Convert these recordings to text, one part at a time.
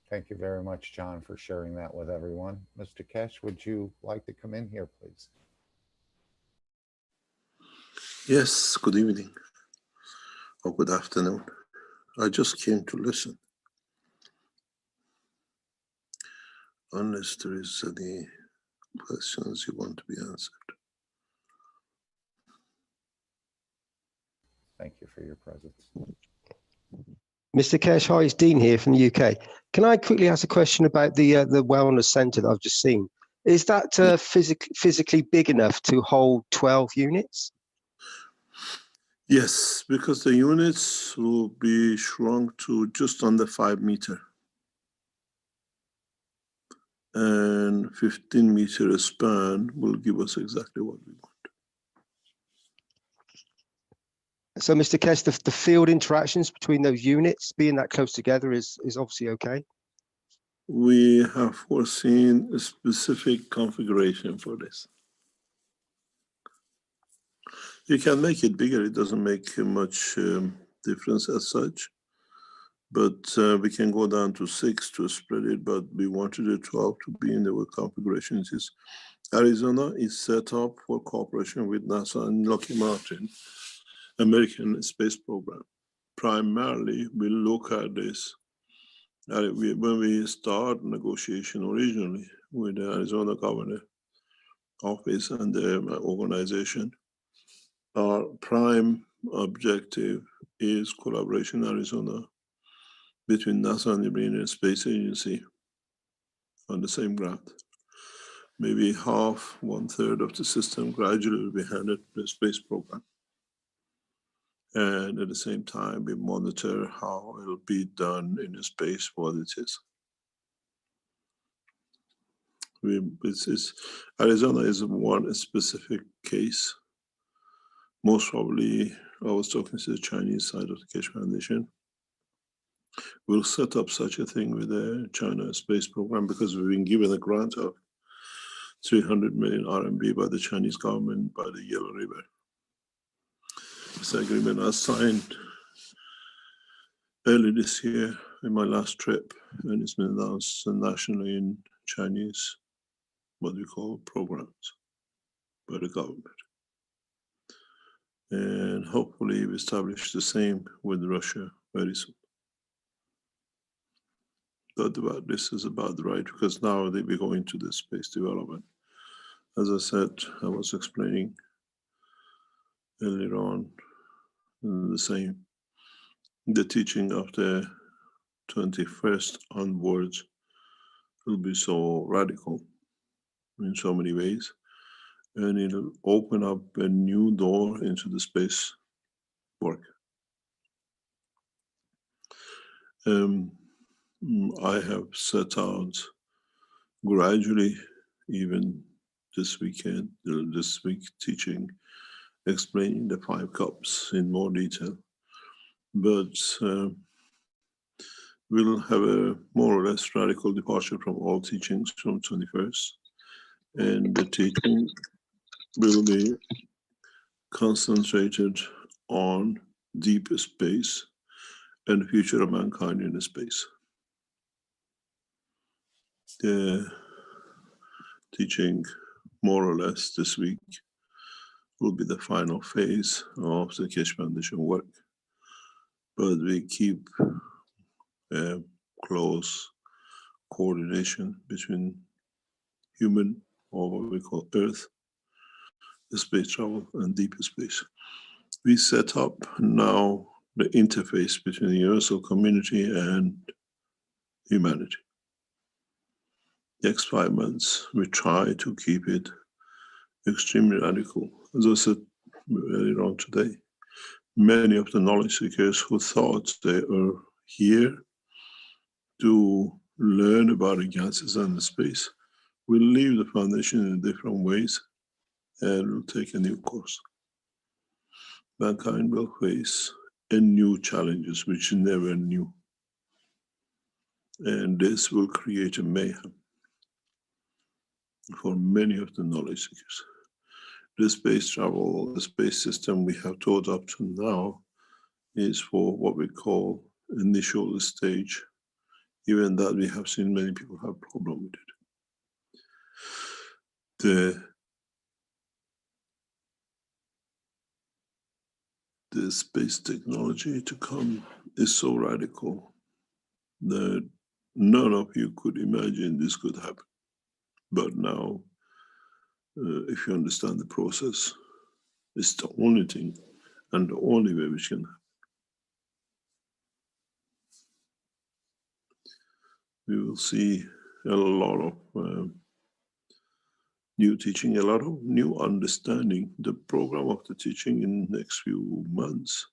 Thank you very much, John, for sharing that with everyone. Mr. Keshe, would you like to come in here, please? Yes, good evening or good afternoon. I just came to listen. Unless there is any questions you want to be answered. Thank you for your presence. Mr. Keshe, hi, it's Dean here from the UK. Can I quickly ask a question about the wellness centre that I've just seen? Is that physically big enough to hold 12 units? Yes, because the units will be shrunk to just under 5 meter and 15-meter span will give us exactly what we want. So, Mr. Keshe, the field interactions between those units being that close together is obviously okay? We have foreseen a specific configuration for this. You can make it bigger, it doesn't make much difference as such, but we can go down to 6 to spread it, but we wanted the 12 to be in the configuration. Arizona is set up for cooperation with NASA and Lockheed Martin, American Space Program. Primarily, we look at this when we start negotiation originally with the Arizona Governor Office and the organization. Our prime objective is collaboration in Arizona between NASA and the European Space Agency on the same ground. Maybe half, 1/3 of the system gradually will be handed to the space program. And at the same time, we monitor how it'll be done in the space, what it is. Arizona is one specific case. Most probably, I was talking to the Chinese side of the Keshe Foundation. We'll set up such a thing with the China space program because we've been given a grant of 300 million RMB by the Chinese government by the Yellow River. This agreement I signed early this year in my last trip, and it's been announced nationally in Chinese, what we call programs by the government. And hopefully we establish the same with Russia very soon. But about this is about right, because now they be going to the space development. As I said, I was explaining earlier on the same. The teaching of the 21st onwards will be so radical in so many ways, and it'll open up a new door into the space work. I have set out gradually, even this weekend, this week teaching, explaining the 5 cups in more detail. But we'll have a more or less radical departure from all teachings from 21st. And the teaching will be concentrated on deep space and the future of mankind in space. The teaching, more or less this week, will be the final phase of the Keshe Foundation work. But we keep close coordination between human, or what we call Earth, the space travel, and deep space. We set up now the interface between the universal community and humanity. Next 5 months, we try to keep it extremely radical. As I said earlier on today, many of the knowledge seekers who thought they are here to learn about the gases and the space will leave the foundation in different ways and will take a new course. Mankind will face a new challenges which never knew. And this will create a mayhem for many of the knowledge seekers. The space travel, the space system we have taught up to now is for what we call initial stage Even that we have seen many people have problem with it. The space technology to come is so radical that none of you could imagine this could happen. But now, if you understand the process, it's the only thing and the only way which can happen. We will see a lot of new teaching, a lot of new understanding. The program of the teaching in the next few months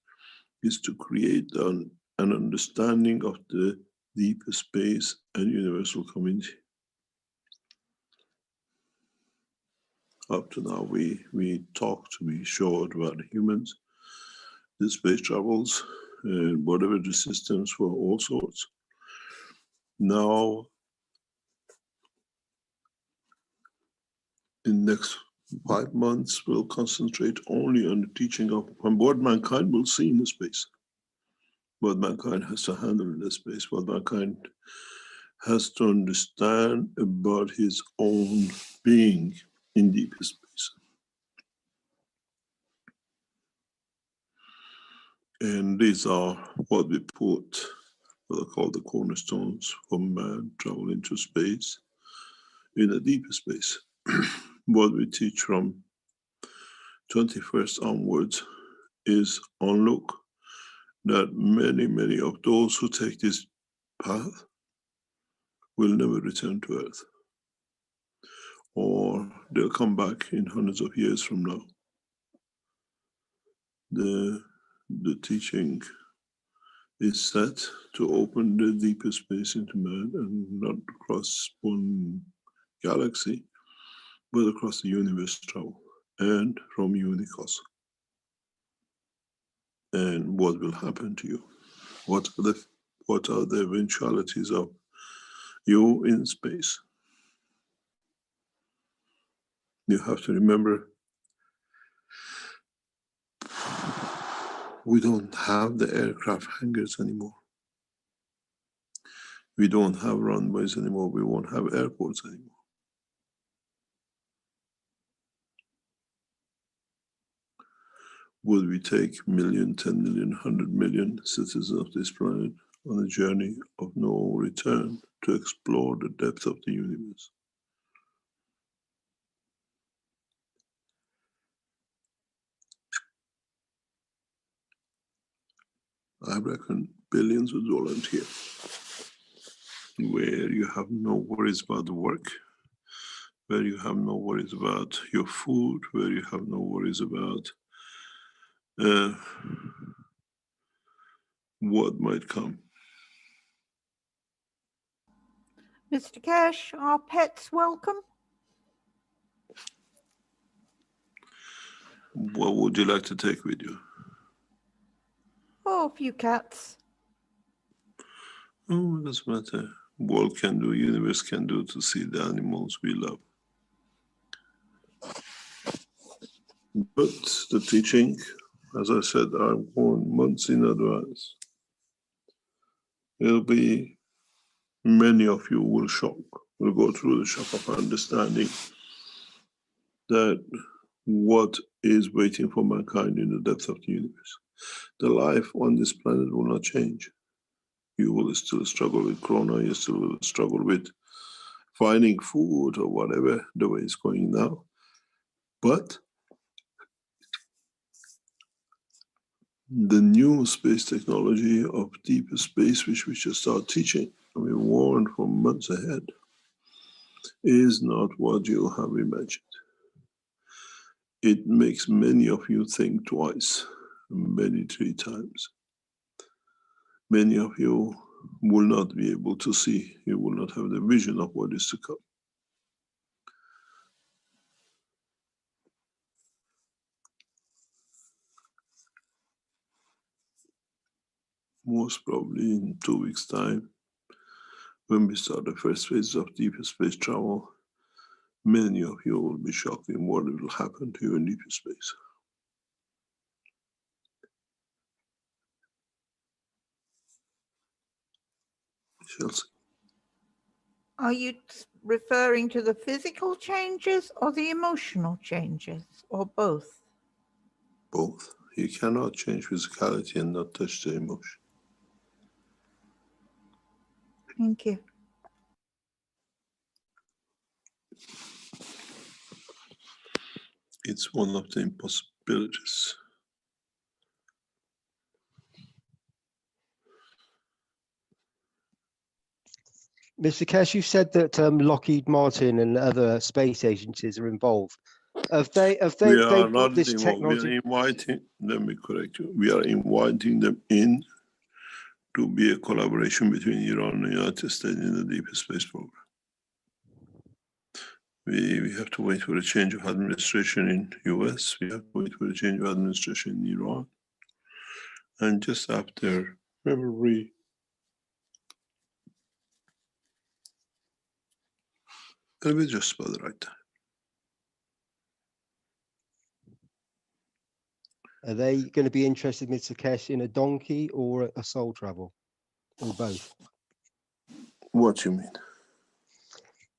is to create an understanding of the deep space and universal community. Up to now, we talk to be short about humans, the space travels, and whatever the systems for all sorts. Now, in the next 5 months, we'll concentrate only on the teaching of what mankind will see in the space, what mankind has to handle in the space, what mankind has to understand about his own being in deep space. And these are what we put, what are called the cornerstones for man travel into space, in a deeper space. What we teach from 21st onwards is on look that many of those who take this path will never return to Earth, or they'll come back in hundreds of years from now. The teaching is set to open the deeper space into man, and not across one galaxy, but across the universe travel, and from Unicos. And what will happen to you? What are the eventualities of you in space? You have to remember, we don't have the aircraft hangars anymore. We don't have runways anymore. We won't have airports anymore. Would we take million, 10 million, 100 million citizens of this planet on a journey of no return to explore the depth of the universe? I reckon billions would volunteer, where you have no worries about the work, where you have no worries about your food, where you have no worries about what might come. Mr. Keshe, are pets welcome? What would you like to take with you? Oh, a few cats. Oh, it doesn't matter. World can do, universe can do, to see the animals we love. But the teaching, as I said, I warned months in advance. It'll be, many of you will go through the shock of understanding that what is waiting for mankind in the depth of the universe. The life on this planet will not change. You will still struggle with corona, you still will struggle with finding food or whatever the way it's going now. But the new space technology of deeper space, which we should start teaching, and we warned for months ahead, is not what you have imagined. It makes many of you think twice, many 3 times. Many of you will not be able to see, you will not have the vision of what is to come. Most probably in 2 weeks' time, when we start the first phase of deeper space travel, many of you will be shocked in what will happen to you in deeper space. We shall see. Are you referring to the physical changes or the emotional changes, or both? Both. You cannot change physicality and not touch the emotion. Thank you. It's one of the impossibilities. Mr. Keshe, you said that Lockheed Martin and other space agencies are involved. Have they We are brought not this involved. We are technology? inviting, let me correct you, we are inviting them in to be a collaboration between Iran and the United States in the deep space program. We have to wait for a change of administration in US. We have to wait for a change of administration in Iran. And just after February, it'll be just about the right time. Are they going to be interested, Mr. Keshe, in a donkey or a soul travel, or both? What do you mean?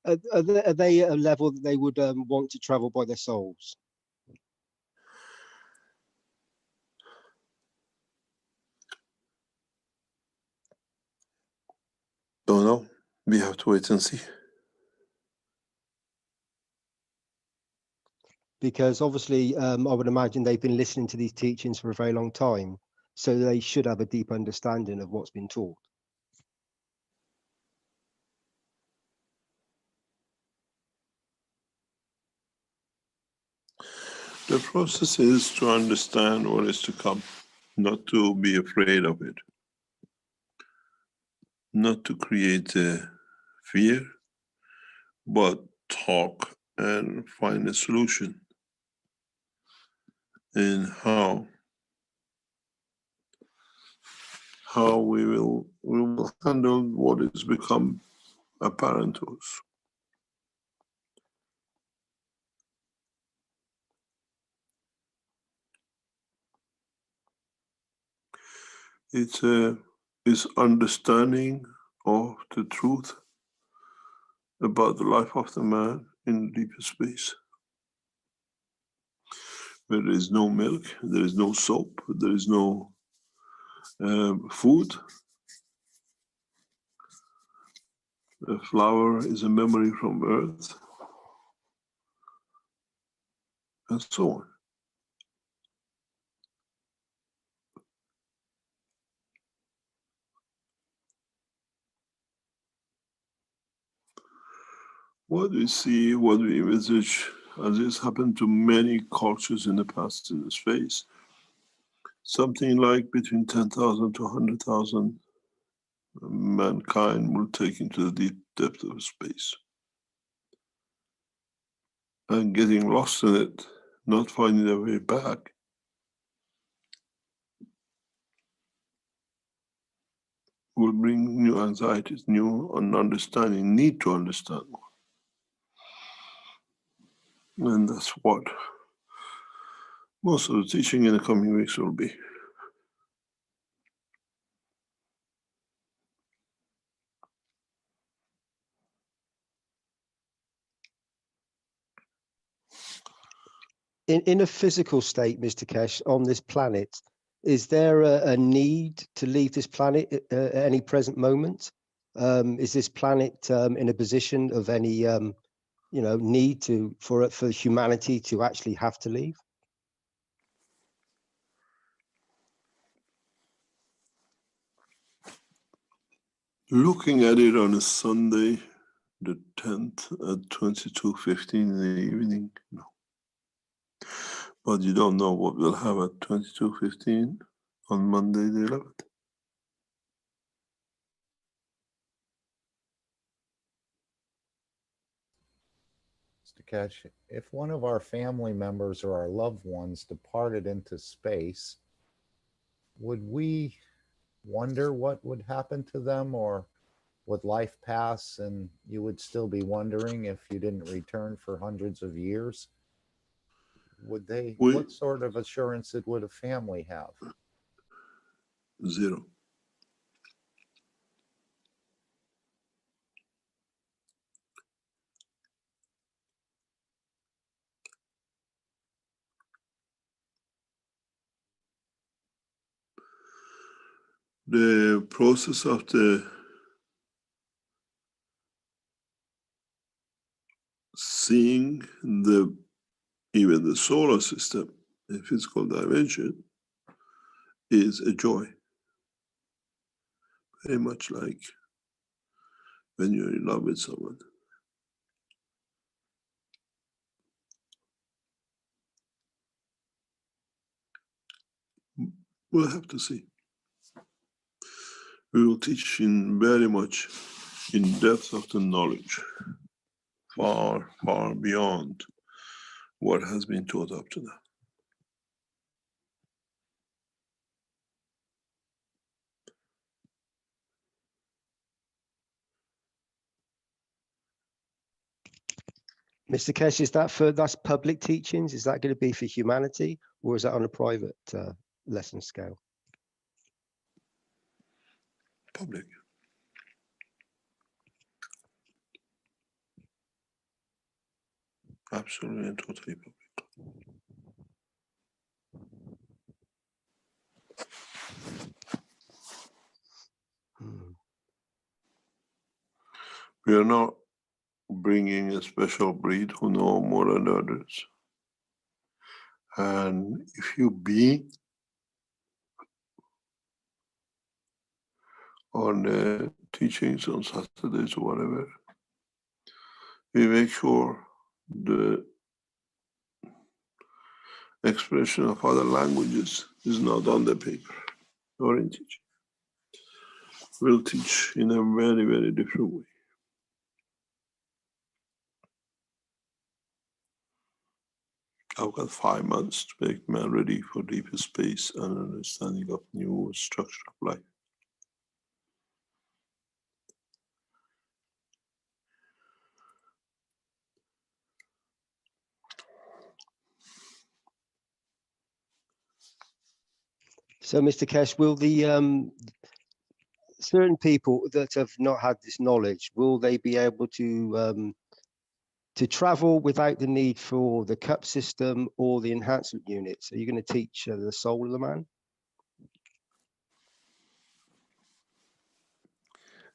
Are they at a level that they would want to travel by their souls? Don't know. We have to wait and see. Because obviously, I would imagine they've been listening to these teachings for a very long time, so they should have a deep understanding of what's been taught. The process is to understand what is to come, not to be afraid of it, not to create a fear, but talk and find a solution in how we will handle what has become apparent to us. It's understanding of the truth about the life of the man in deeper space, where there is no milk, there is no soap, there is no food. A flower is a memory from earth, and so on. What we see, what we envisage, as has happened to many cultures in the past in this space, something like between 10,000 to 100,000 mankind will take into the deep depth of space. And getting lost in it, not finding their way back, will bring new anxieties, new understanding, need to understand more. And that's what most of the teaching in the coming weeks will be. In a physical state, Mr. Keshe, on this planet, is there a need to leave this planet at any present moment? Is this planet in a position of any, need for humanity to actually have to leave? Looking at it on a Sunday, the 10th at 22:15 in the evening, no. But you don't know what we'll have at 22:15 on Monday the 11th. Mr. Keshe, if one of our family members or our loved ones departed into space, would we wonder what would happen to them, or would life pass and you would still be wondering if you didn't return for hundreds of years? Would they, what sort of assurance would a family have? Zero. The process of the seeing even the solar system in physical dimension is a joy. Very much like when you're in love with someone. We'll have to see. We will teach in very much in depth of the knowledge, far, far beyond what has been taught up to now. Mr. Keshe, that's public teachings? Is that going to be for humanity, or is that on a private lesson scale? Public. Absolutely and totally public. We are not bringing a special breed who know more than others. And if you be on teachings on Saturdays or whatever, we make sure the expression of other languages is not on the paper or in teaching. We'll teach in a very, very different way. I've got 5 months to make man ready for deeper space and understanding of new structure of life. So, Mr. Keshe, will the certain people that have not had this knowledge, will they be able to travel without the need for the cup system or the enhancement units? Are you going to teach the soul of the man?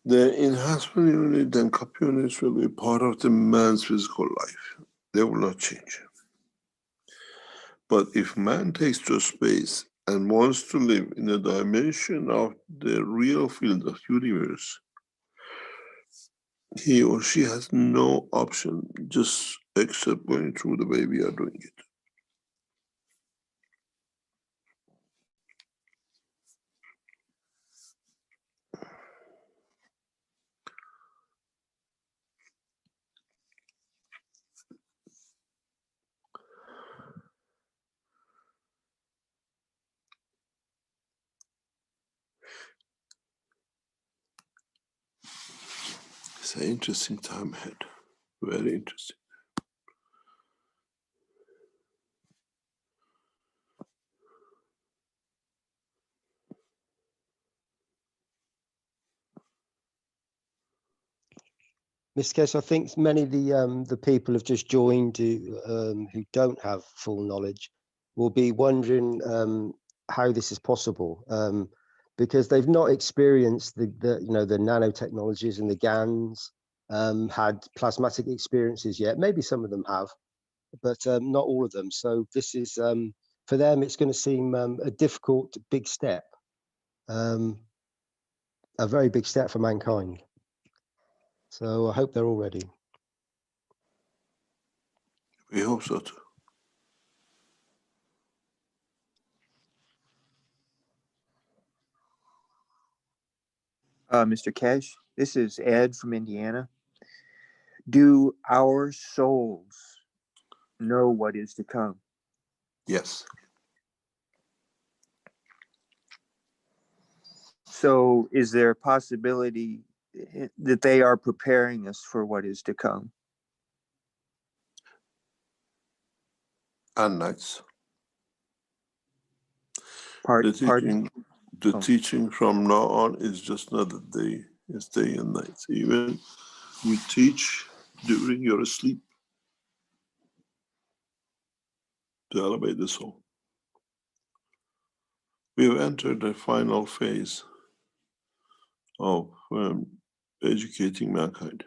The enhancement unit and cup units will be part of the man's physical life. They will not change. But if man takes to space and wants to live in a dimension of the real field of universe, he or she has no option just except going through the way we are doing it. It's an interesting time ahead, very interesting. Mr. Keshe, I think many of the people have just joined who don't have full knowledge will be wondering how this is possible, because they've not experienced the nanotechnologies and the GANs, had plasmatic experiences yet. Maybe some of them have, but not all of them. So this is for them, it's going to seem a difficult, big step, a very big step for mankind. So I hope they're all ready. We hope so too. Mr. Keshe, this is Ed from Indiana. Do our souls know what is to come? Yes. So is there a possibility that they are preparing us for what is to come? And nights. Pardon? The teaching from now on is just not a day, it's day and night. Even we teach during your sleep to elevate the soul. We have entered the final phase of educating mankind.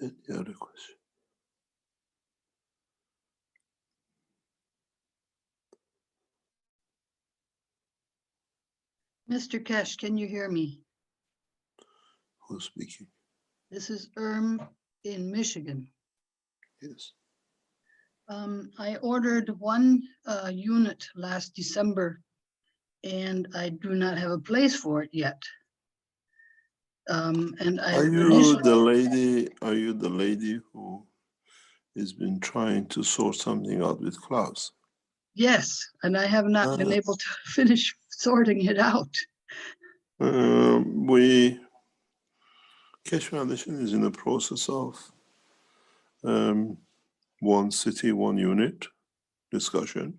Any other question? Mr. Keshe, can you hear me? Who's speaking? This is in Michigan. Yes. I ordered one unit last December and I do not have a place for it yet. And I Are you initially, the lady? Are you the lady who has been trying to sort something out with Klaus? yes, and I have not been able to finish sorting it out. Keshe Foundation is in the process of one city, one unit discussion.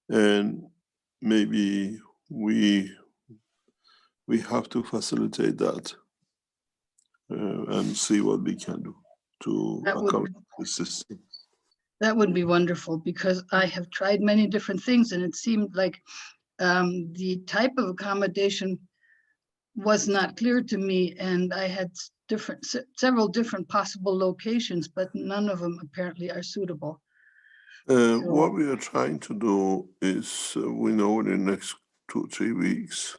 And maybe we have to facilitate that and see what we can do to That would- accommodate the system. That would be wonderful because I have tried many different things and it seemed like the type of accommodation was not clear to me, and I had several different possible locations, but none of them apparently are suitable. What we are trying to do is, we know in the next 2-3 weeks,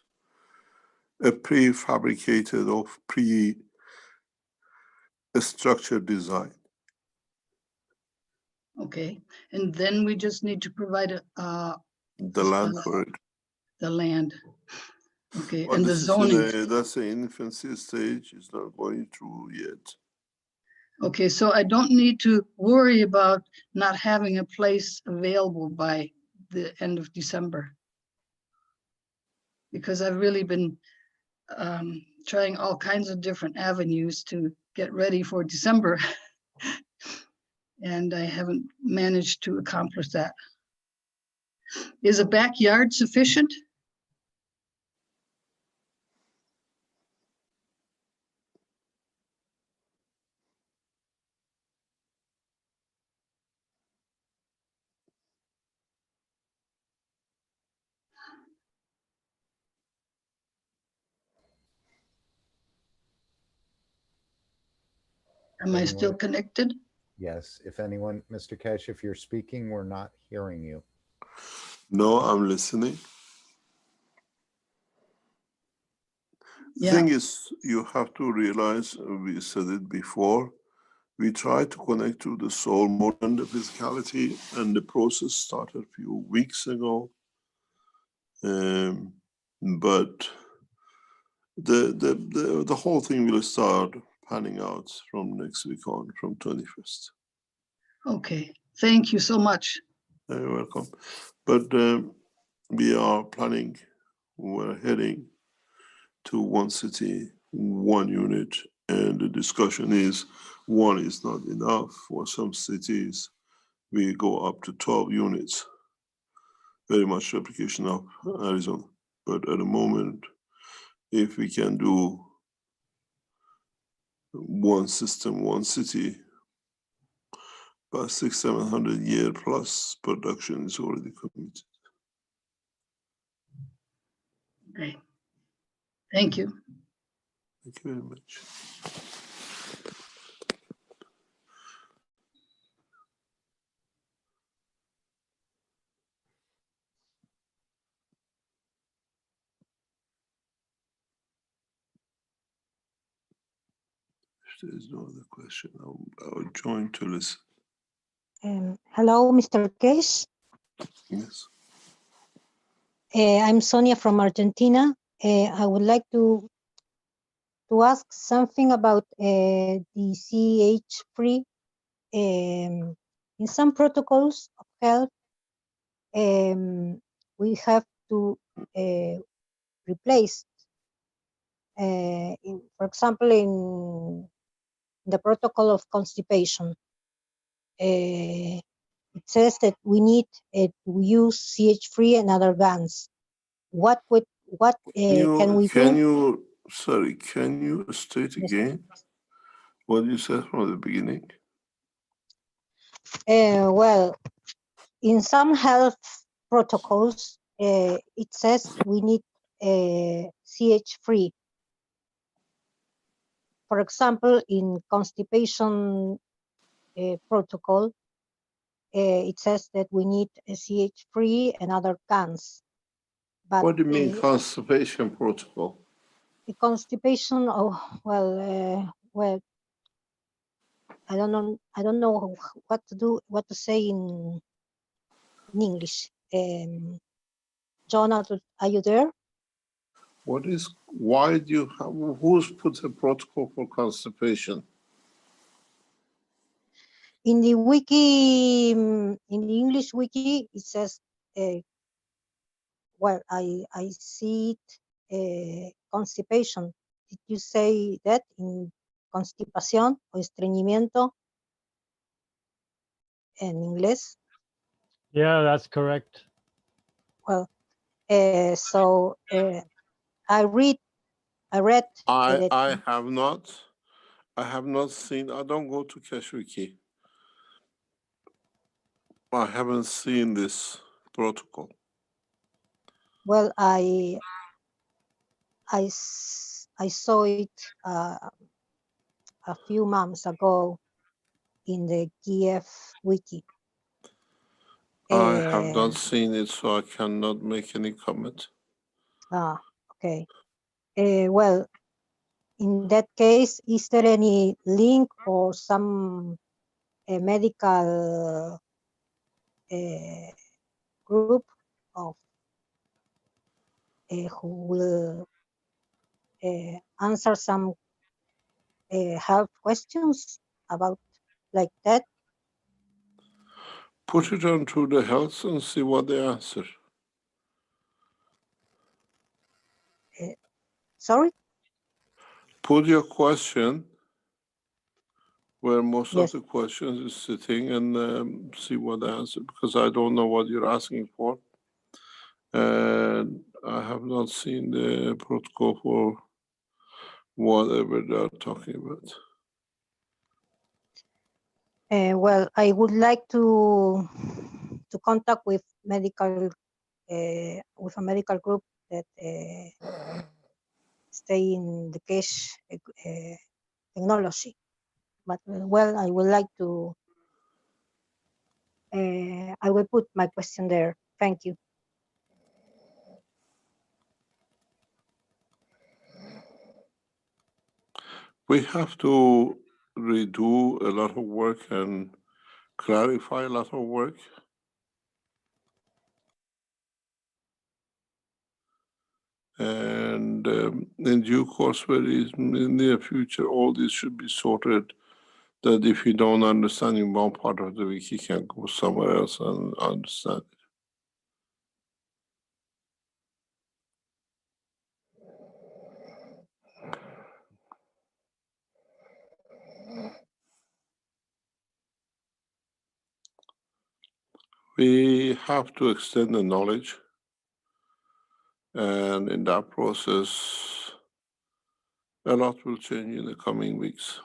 a prefabricated or pre-structured design. Okay, and then we just need to provide The land for it. the land. Okay, But and the this is zoning. that's the infancy stage. It's not going through yet. Okay, so I don't need to worry about not having a place available by the end of December. Because I've really been trying all kinds of different avenues to get ready for December. And I haven't managed to accomplish that. Is a backyard sufficient? Am I still Anyone? connected? Yes, if anyone, Mr. Keshe, if you're speaking, we're not hearing you. No, I'm listening. The Yeah. thing is, you have to realize, we said it before, we try to connect to the soul more than the physicality, and the process started a few weeks ago. But the whole thing will start panning out from next week on, from 21st. Okay, thank you so much. You're welcome. But we are planning, we're heading to one city, one unit, and the discussion is one is not enough. For some cities, we go up to 12 units, very much replication of Arizona. But at the moment, if we can do one system, one city, about 600-700 year plus production is already committed. Okay, thank you. Thank you very much. If there is no other question, I'll join to listen. Hello, Mr. Keshe. Yes. I'm Sonia from Argentina. I would like to ask something about the CH3. In some protocols of health, we have to replace, for example, in the protocol of constipation, it says that we need to use CH3 and other guns. What can we do? Sorry, can you state Yes. again what you said from the beginning? Well, in some health protocols, it says we need CH3. For example, in constipation protocol, it says that we need a CH3 and other cans. But What do you mean constipation protocol? the constipation, oh well, I don't know what to say in English. John, are you there? Why do you have, who's put a protocol for constipation? In the wiki, in the English wiki, it says, well, I see it, constipation. Did you say that in constipación o estreñimiento en inglés? Yeah, that's correct. Well, so I read that I have not seen, I don't go to Keshe. I haven't seen this protocol. well, I saw it a few months ago in the Kiev wiki. I have not seen it, so I cannot make any comment. Okay. Well, in that case, is there any link or some medical group of who will answer some health questions about like that? Put it onto the health and see what they answer. Sorry? Put your question where most Yes. of the questions is sitting and see what they answer, because I don't know what you're asking for. And I have not seen the protocol for whatever they're talking about. Well, I would like to contact with medical with a medical group that stay in the Keshe technology. But well, I would like to. I will put my question there. Thank you. We have to redo a lot of work and clarify a lot of work. And in due course, very in the near future, all this should be sorted, that if you don't understand in one part of the wiki, you can go somewhere else and understand it. We have to extend the knowledge, and in that process, a lot will change in the coming weeks.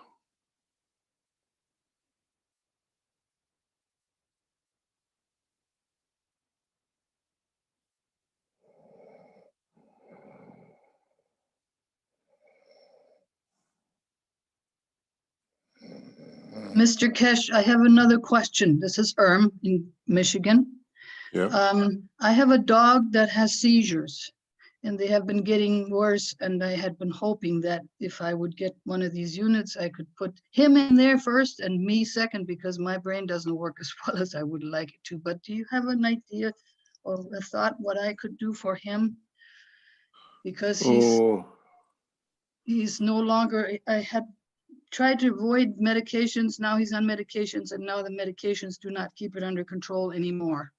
Mr. Keshe, I have another question. This is in Michigan. Yeah. I have a dog that has seizures and they have been getting worse. And I had been hoping that if I would get one of these units, I could put him in there first and me second, because my brain doesn't work as well as I would like it to. But do you have an idea or a thought what I could do for him? Because he's no longer, I had tried to avoid medications. Now he's on medications, and now the medications do not keep it under control anymore.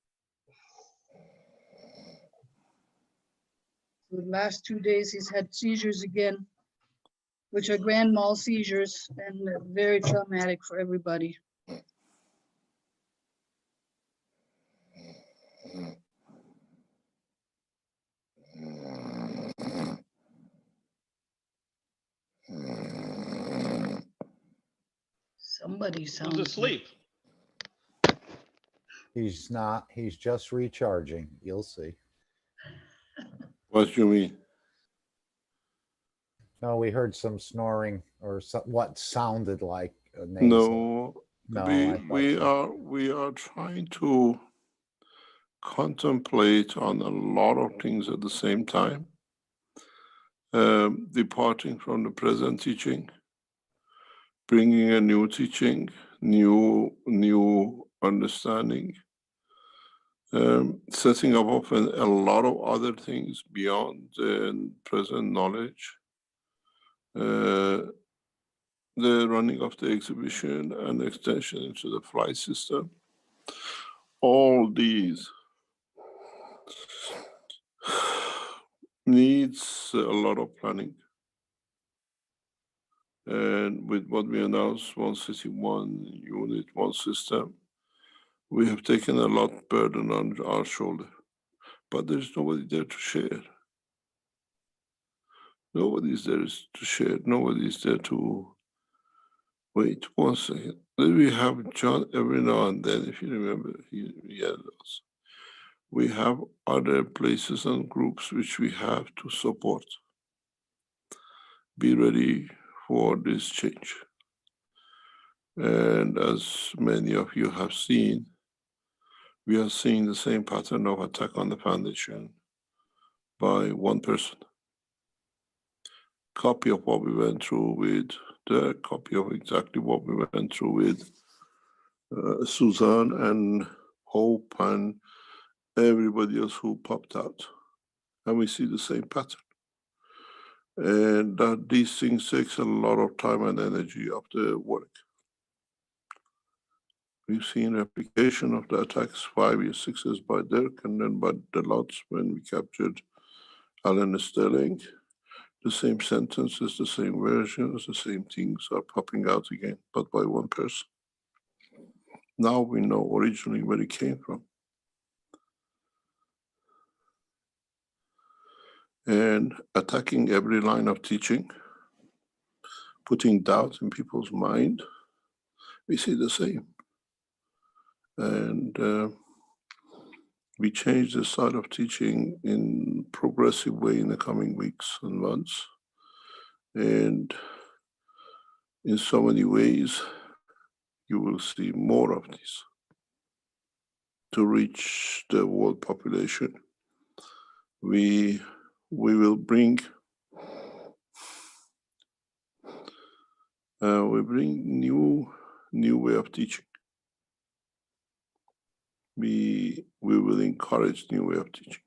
For the last 2 days, he's had seizures again, which are grand mal seizures and very traumatic for everybody. Nobody Who's sounds. asleep? He's not, he's just recharging. You'll see. What you mean? No, we heard some snoring or what sounded like a nasal. No, No, I thought we are trying to contemplate on a lot of things at the same time. Departing from the present teaching, bringing a new teaching, new understanding, setting up often a lot of other things beyond the present knowledge, the running of the exhibition and extension into the flight system. All these needs a lot of planning. And with what we announced, one city, one unit, one system, we have taken a lot burden on our shoulder, but there's nobody there to share. Nobody's there to share. Nobody's there to wait 1 second. We have John every now and then, if you remember, he yelled us. We have other places and groups which we have to support. Be ready for this change. And as many of you have seen, we are seeing the same pattern of attack on the foundation by one person. Copy of what we went through with the copy of exactly what we went through with Susan and Hope and everybody else who popped out. And we see the same pattern. And that these things takes a lot of time and energy of the work. We've seen replication of the attacks 5 years, 6 years by Dirk and then by the lots when we captured Alan Sterling. The same sentences, the same versions, the same things are popping out again, but by one person. Now we know originally where it came from. And attacking every line of teaching, putting doubt in people's mind, we see the same. And we change the side of teaching in progressive way in the coming weeks and months. And in so many ways, you will see more of this to reach the world population. We will bring new way of teaching. We will encourage new way of teaching.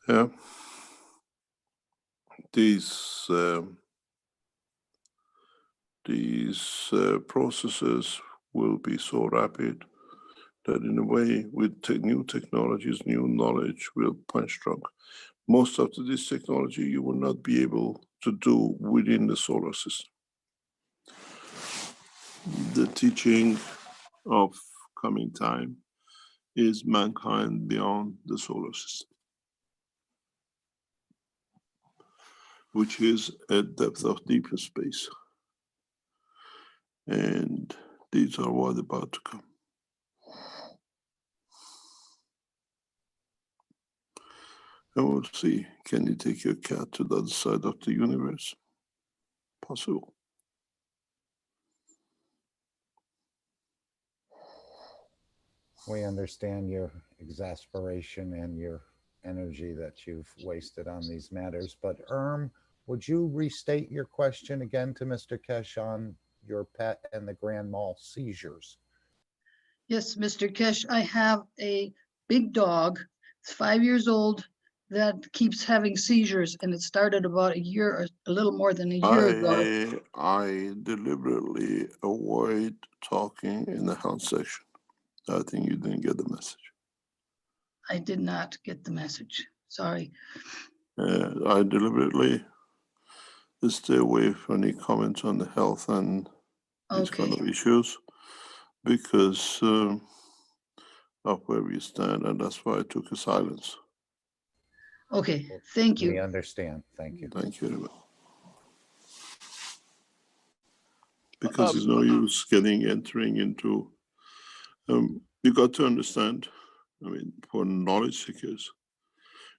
Yeah. These processes will be so rapid that in a way with new technologies, new knowledge will punch drunk. Most of this technology you will not be able to do within the solar system. The teaching of coming time is mankind beyond the solar system, which is a depth of deeper space. And these are what about to come. And we'll see, can you take your cat to the other side of the universe? Possible. we understand your exasperation and your energy that you've wasted on these matters. But would you restate your question again to Mr. Keshe on your pet and the grand mal seizures? Yes, Mr. Keshe, I have a big dog. It's 5 years old that keeps having seizures, and it started about a year or a little more than a year ago. I deliberately avoid talking in the health section. I think you didn't get the message. I did not get the message. Sorry. I deliberately stay away from any comments on the health and these kind of issues because of where we stand, and that's why I took a silence. Okay, thank We you. understand. Thank you. Thank you very much. Because there's no use entering into, you got to understand, I mean, for knowledge seekers,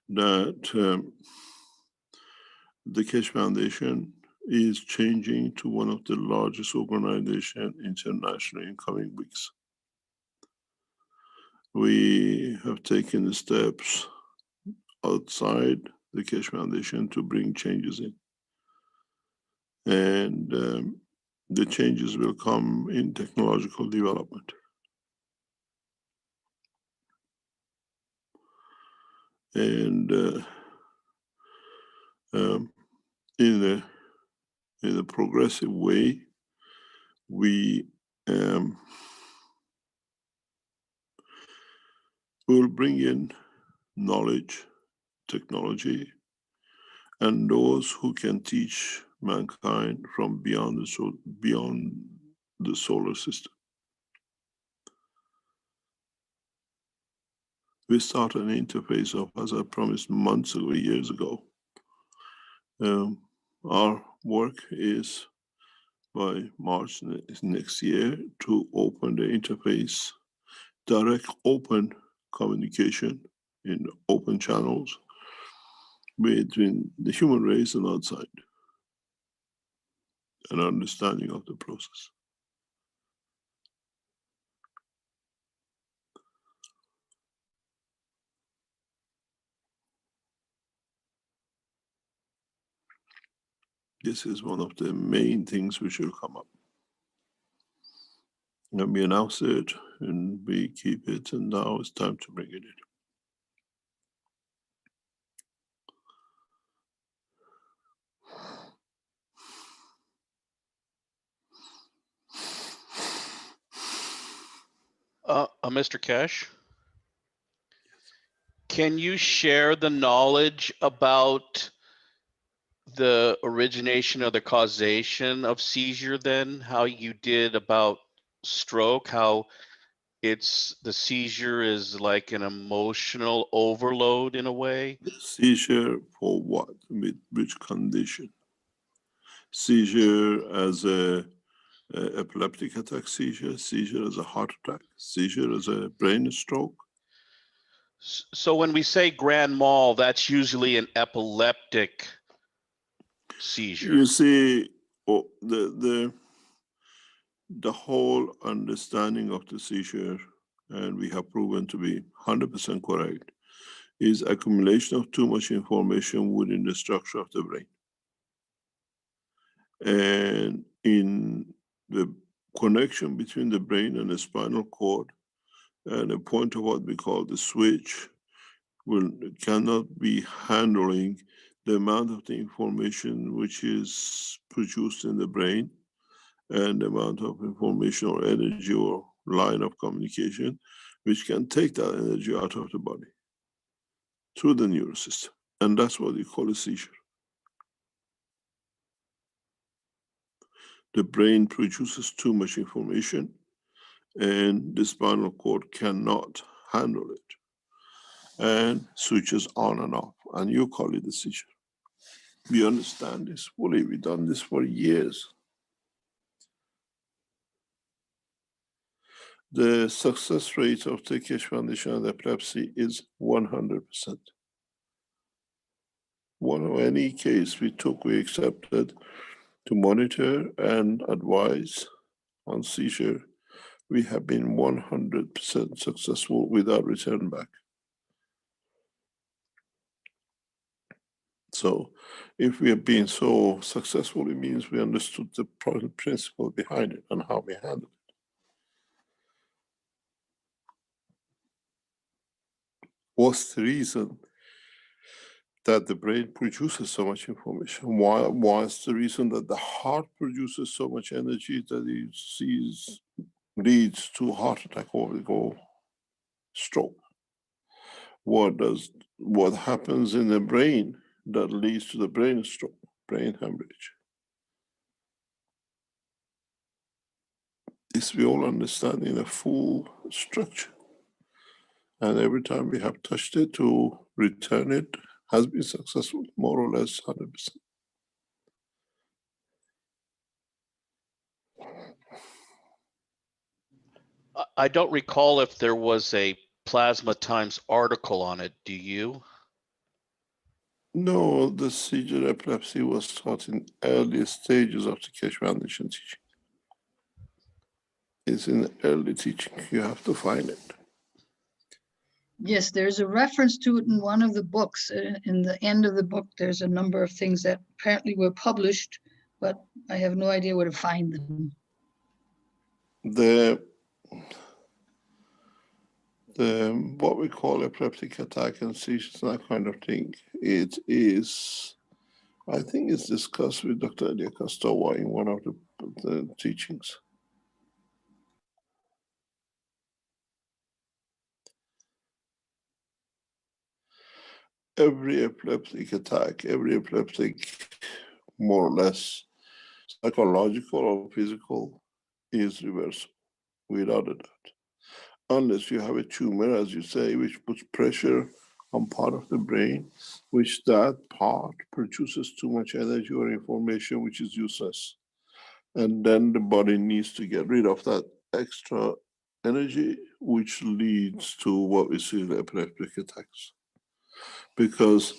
that the Keshe Foundation is changing to one of the largest organizations internationally in coming weeks. We have taken the steps outside the Keshe Foundation to bring changes in. And the changes will come in technological development. And in a progressive way, we will bring in knowledge, technology, and those who can teach mankind from beyond the solar system. We started an interface of, as I promised months ago, years ago. Our work is by March next year to open the interface, direct open communication in open channels between the human race and outside, an understanding of the process. This is one of the main things which will come up. And we announce it and we keep it, and now it's time to bring it in. Mr. Keshe, can you share the knowledge about the origination or the causation of seizure then? How you did about stroke, how the seizure is like an emotional overload in a way? Seizure for what? With which condition? Seizure as a epileptic attack seizure, seizure as a heart attack, seizure as a brain stroke? So when we say grand mal, that's usually an epileptic seizure. You see, the whole understanding of the seizure, and we have proven to be 100% correct, is accumulation of too much information within the structure of the brain. And in the connection between the brain and the spinal cord, and a point of what we call the switch, cannot be handling the amount of the information which is produced in the brain and the amount of information or energy or line of communication which can take that energy out of the body through the nervous system. And that's what we call a seizure. The brain produces too much information and the spinal cord cannot handle it and switches on and off, and you call it a seizure. We understand this fully. We've done this for years. The success rate of the Keshe Foundation and epilepsy is 100%. Any case we took, we accepted to monitor and advise on seizure. We have been 100% successful without return back. So if we have been so successful, it means we understood the principle behind it and how we handle it. What's the reason that the brain produces so much information? What's the reason that the heart produces so much energy that it leads to heart attack or stroke? What happens in the brain that leads to the brain stroke, brain hemorrhage? This we all understand in a full structure. And every time we have touched it to return it has been successful, more or less 100%. I don't recall if there was a Plasma Times article on it. Do you? No, the seizure epilepsy was taught in early stages of the Keshe Foundation teaching. It's in early teaching. You have to find it. Yes, there's a reference to it in one of the books. In the end of the book, there's a number of things that apparently were published, but I have no idea where to find them. The what we call epileptic attack and seizures, that kind of thing, it is, I think it's discussed with Dr. Elia Kostova in one of the teachings. Every epileptic attack, every epileptic, more or less, psychological or physical, is reversible without a doubt. Unless you have a tumor, as you say, which puts pressure on part of the brain, which that part produces too much energy or information which is useless. And then the body needs to get rid of that extra energy, which leads to what we see in epileptic attacks. Because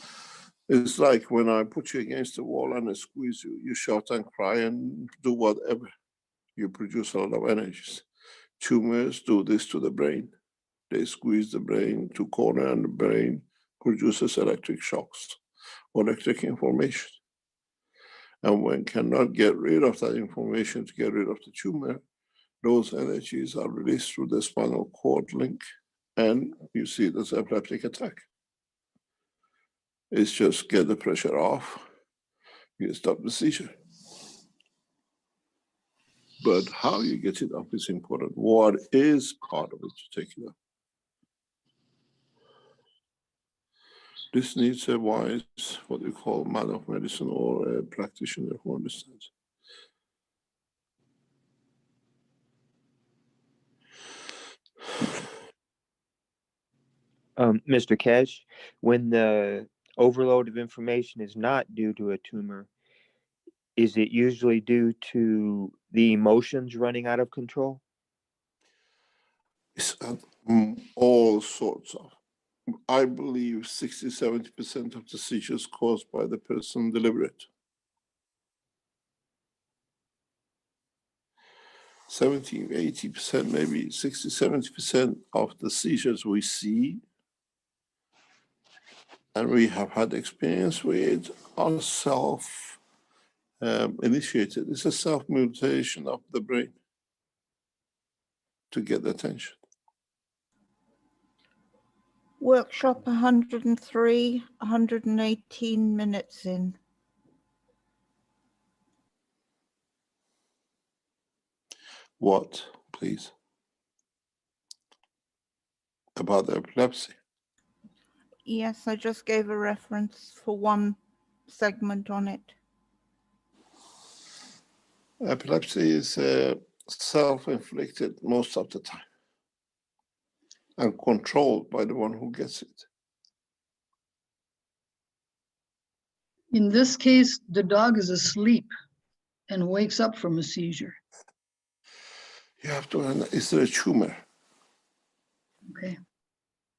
it's like when I put you against the wall and I squeeze you, you shout and cry and do whatever. You produce a lot of energies. Tumors do this to the brain. They squeeze the brain to corner and the brain produces electric shocks or electric information. And when cannot get rid of that information to get rid of the tumor, those energies are released through the spinal cord link and you see this epileptic attack. It's just get the pressure off, you stop the seizure. But how you get it up is important. What is part of it to take it up? This needs a wise, what we call man of medicine or a practitioner who understands. Mr. Keshe, when the overload of information is not due to a tumor, is it usually due to the emotions running out of control? It's all sorts of, I believe 60–70% of the seizures caused by the person deliberate. 70–80%, maybe 60–70% of the seizures we see and we have had experience with are self-initiated. It's a self-mutation of the brain to get attention. Workshop 103, 118 minutes in. What, please? About the epilepsy. Yes, I just gave a reference for one segment on it. Epilepsy is self-inflicted most of the time and controlled by the one who gets it. In this case, the dog is asleep and wakes up from a seizure. You have to, is there a tumor? Okay.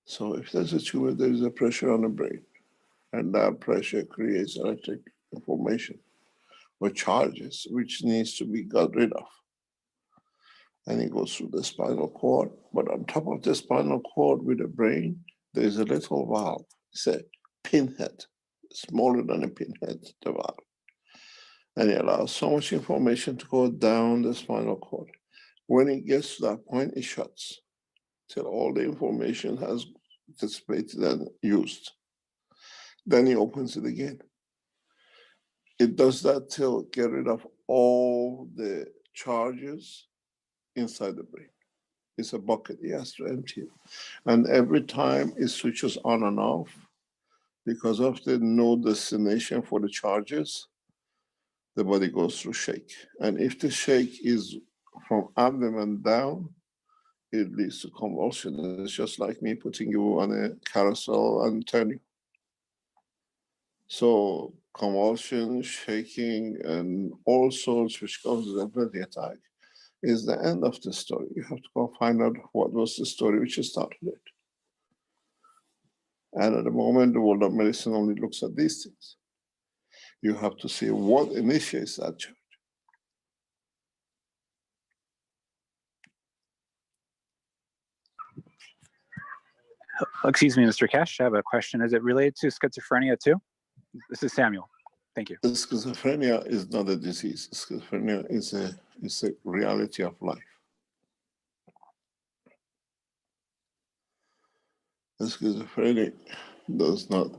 So if there's a tumor, there is a pressure on the brain, and that pressure creates electric information or charges, which needs to be got rid of. And it goes through the spinal cord, but on top of the spinal cord with the brain, there's a little valve. It's a pinhead, smaller than a pinhead, the valve. And it allows so much information to go down the spinal cord. When it gets to that point, it shuts till all the information has dissipated and used. Then it opens it again. It does that till get rid of all the charges inside the brain. It's a bucket, it has to empty it. And every time it switches on and off, because of the no destination for the charges, the body goes through shake. And if the shake is from abdomen down, it leads to convulsion. It's just like me putting you on a carousel and turning. So convulsion, shaking, and all sorts which causes an epileptic attack is the end of the story. You have to go find out what was the story which started it. And at the moment, the world of medicine only looks at these things. You have to see what initiates that change. Excuse me, Mr. Keshe, I have a question. Is it related to schizophrenia too? This is Samuel. Thank you. Schizophrenia is not a disease. Schizophrenia is a reality of life. The schizophrenic does not,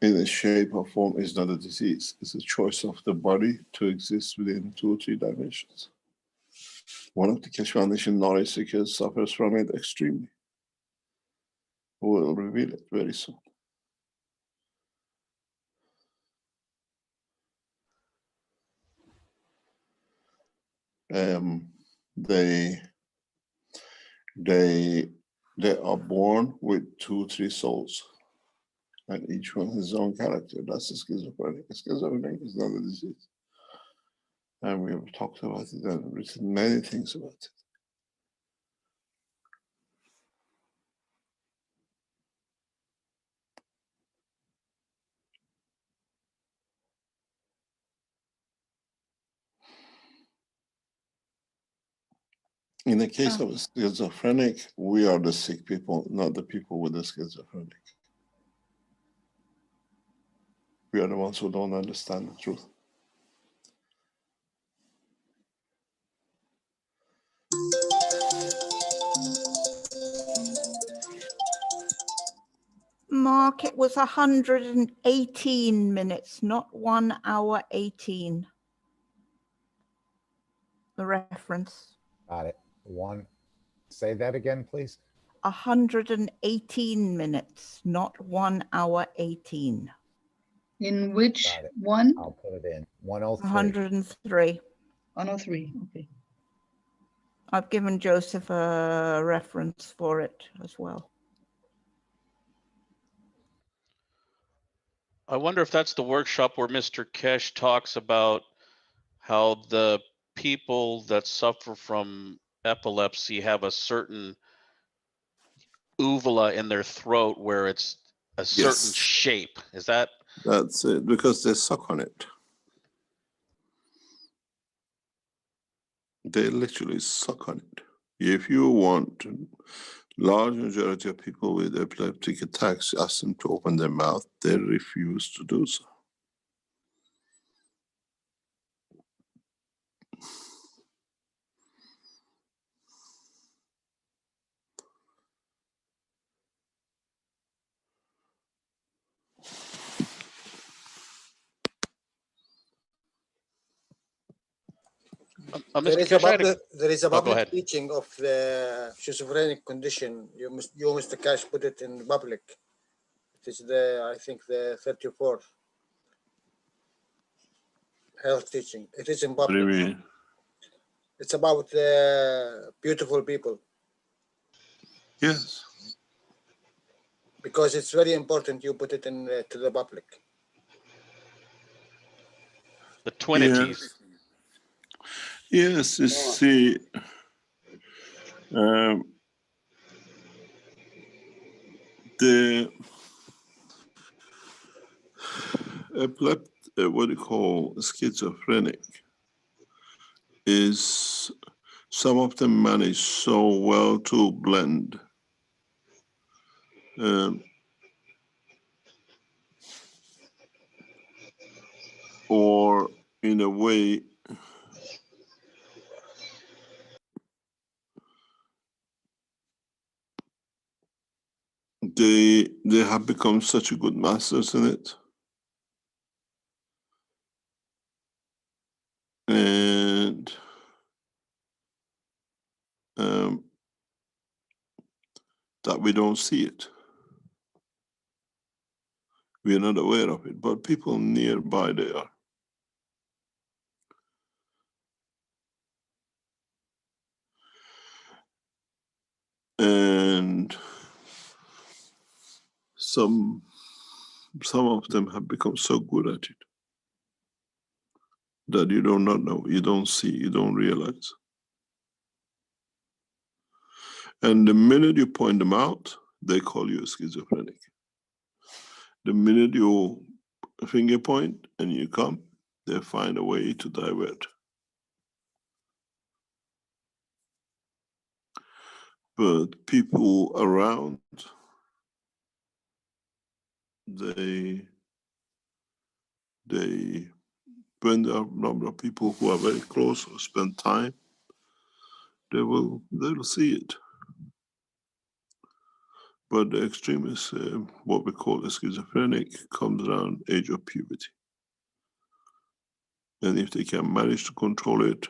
in a shape or form, is not a disease. It's a choice of the body to exist within 2 or 3 dimensions. One of the Keshe Foundation knowledge seekers suffers from it extremely. We'll reveal it very soon. They are born with 2 or 3 souls, and each one has his own character. That's a schizophrenic. Schizophrenic is not a disease. And we have talked about it and written many things about it. In the case of a schizophrenic, we are the sick people, not the people with the schizophrenic. We are the ones who don't understand the truth. Mark, it was 118 minutes, not 1 hour 18. The reference. Got it. Say that again, please. 118 minutes, not 1 hour 18. In which Got it. one? I'll put it in. 103. 103. 103, okay. I've given Joseph a reference for it as well. I wonder if that's the workshop where Mr. Keshe talks about how the people that suffer from epilepsy have a certain uvula in their throat where it's a certain Yes. shape. Is that? That's it, because they suck on it. They literally suck on it. If you want large majority of people with epileptic attacks, ask them to open their mouth, they refuse to do so. Mr. Keshe, There is a go public ahead. teaching of the schizophrenic condition. You, Mr. Keshe, put it in public. It is I think, the 34th health teaching. It is in What do you public. mean? It's about beautiful people. Yes. Because it's very important you put it in to the public. The twinities. Yes, you see, the what do you call schizophrenic is, some of them manage so well to blend. Or in a way, they have become such a good masters in it. And that we don't see it. We are not aware of it, but people nearby they are. And some some of them have become so good at it that you do not know, you don't see, you don't realize. And the minute you point them out, they call you a schizophrenic. The minute you finger point and you come, they find a way to divert. But people around, they when there are a number of people who are very close or spend time, they'll see it. But the extreme is what we call a schizophrenic, comes around age of puberty. And if they can manage to control it,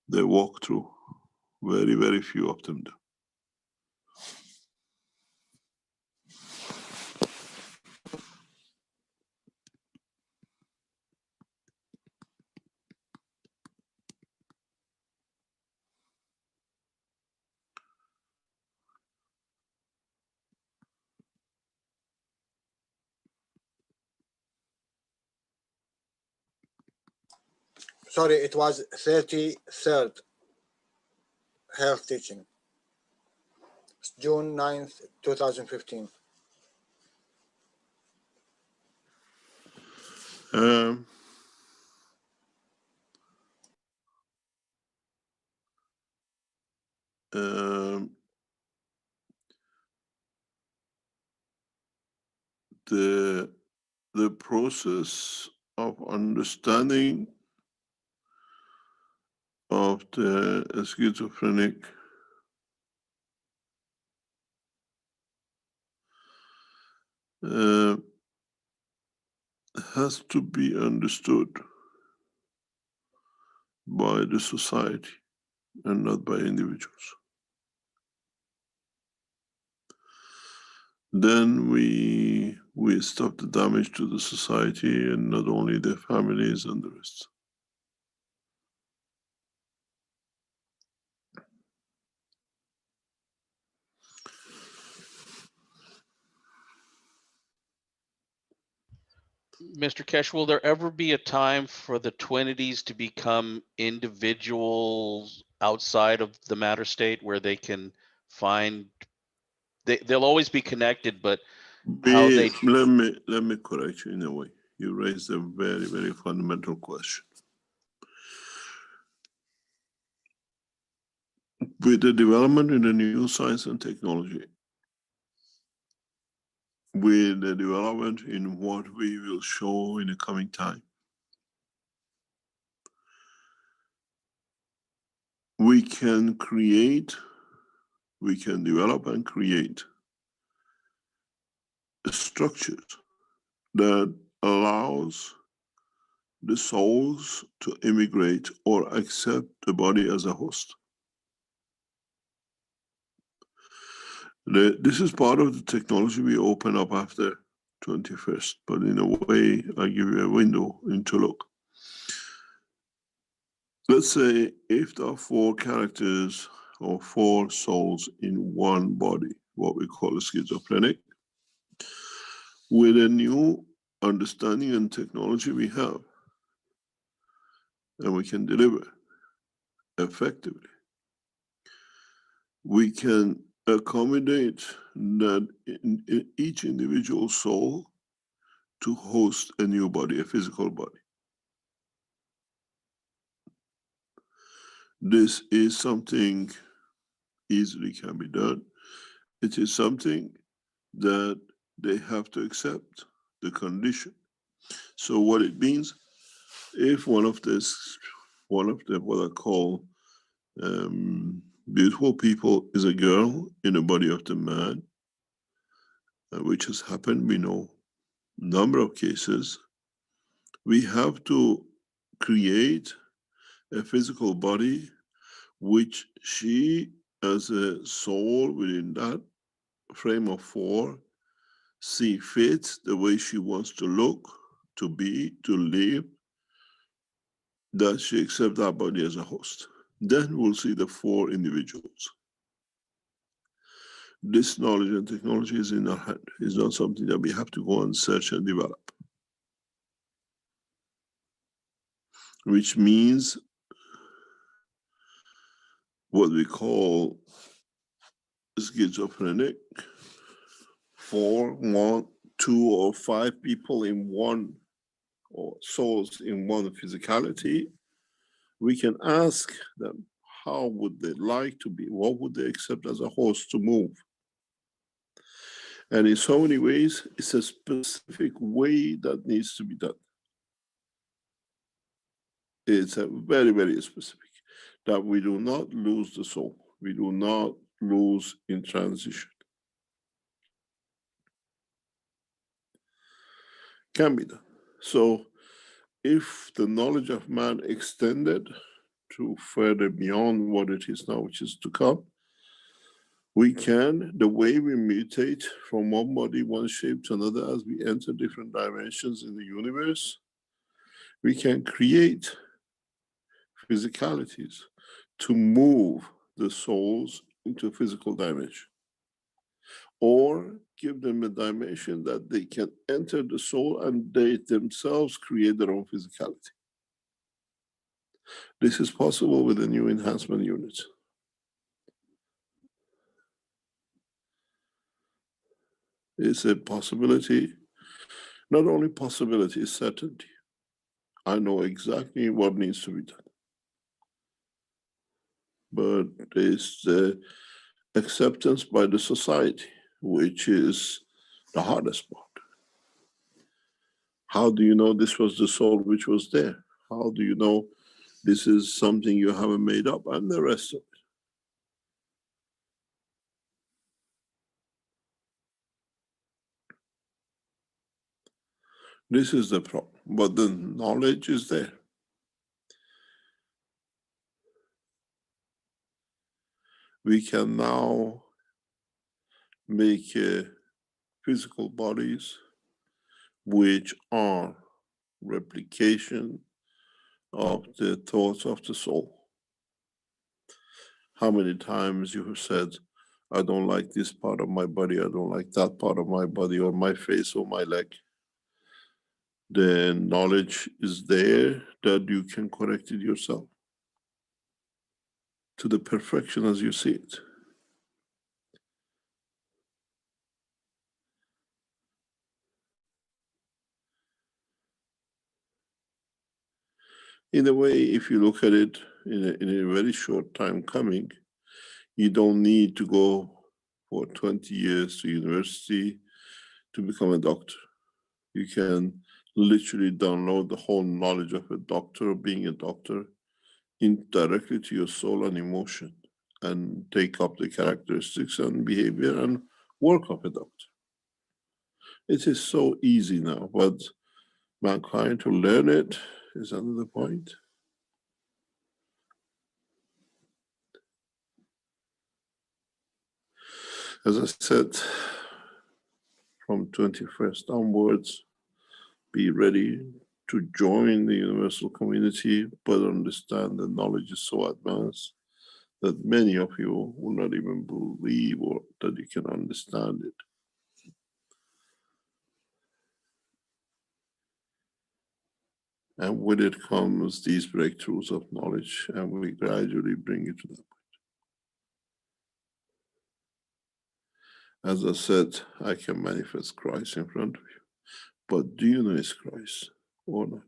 they walk through. Very, very few of them do. Sorry, it was 33rd health teaching. It's June 9th, 2015. The process of understanding of the schizophrenic has to be understood by the society and not by individuals. Then we stop the damage to the society and not only the families and the rest. Mr. Keshe, will there ever be a time for the twinities to become individuals outside of the matter state where they can find, they'll always be connected, but how they... Let me correct you in a way. You raised a very, very fundamental question. With the development in the new science and technology, with the development in what we will show in the coming time, we can develop and create structures that allows the souls to immigrate or accept the body as a host. This is part of the technology we open up after 21st, but in a way, I give you a window into look. Let's say if there are 4 characters or 4 souls in one body, what we call a schizophrenic, with a new understanding and technology we have, and we can deliver effectively, we can accommodate that in each individual soul to host a new body, a physical body. This is something easily can be done. It is something that they have to accept the condition. So what it means, if one of the what I call beautiful people is a girl in the body of the man, which has happened, we know a number of cases, we have to create a physical body which she, as a soul within that frame of 4, see fit the way she wants to look, to be, to live, that she accepts that body as a host. Then we'll see the 4 individuals. This knowledge and technology is in our hand. It's not something that we have to go and search and develop. Which means what we call schizophrenic, 4, 1, 2, or 5 people in one, or souls in one physicality, we can ask them, how would they like to be? What would they accept as a host to move? And in so many ways, it's a specific way that needs to be done. It's a very, very specific, that we do not lose the soul. We do not lose in transition. Can be done. So if the knowledge of man extended to further beyond what it is now, which is to come, we can, the way we mutate from one body, one shape to another as we enter different dimensions in the universe, we can create physicalities to move the souls into a physical dimension, or give them a dimension that they can enter the soul and they themselves create their own physicality. This is possible with the new enhancement units. It's a possibility, not only possibility, it's certainty. I know exactly what needs to be done. But it's the acceptance by the society, which is the hardest part. How do you know this was the soul which was there? How do you know this is something you haven't made up, and the rest of it? This is the problem, but the knowledge is there. We can now make physical bodies which are replication of the thoughts of the soul. How many times you have said, I don't like this part of my body, I don't like that part of my body, or my face or my leg. The knowledge is there that you can correct it yourself to the perfection as you see it. In a way, if you look at it in a very short time coming, you don't need to go for 20 years to university to become a doctor. You can literally download the whole knowledge of a doctor, being a doctor, directly to your soul and emotion, and take up the characteristics and behavior and work of a doctor. It is so easy now, but mankind to learn it is another point. As I said, from 21st onwards, be ready to join the universal community, but understand that knowledge is so advanced that many of you will not even believe or that you can understand it. And with it comes these breakthroughs of knowledge, and we gradually bring it to that point. As I said, I can manifest Christ in front of you, but do you know it's Christ or not?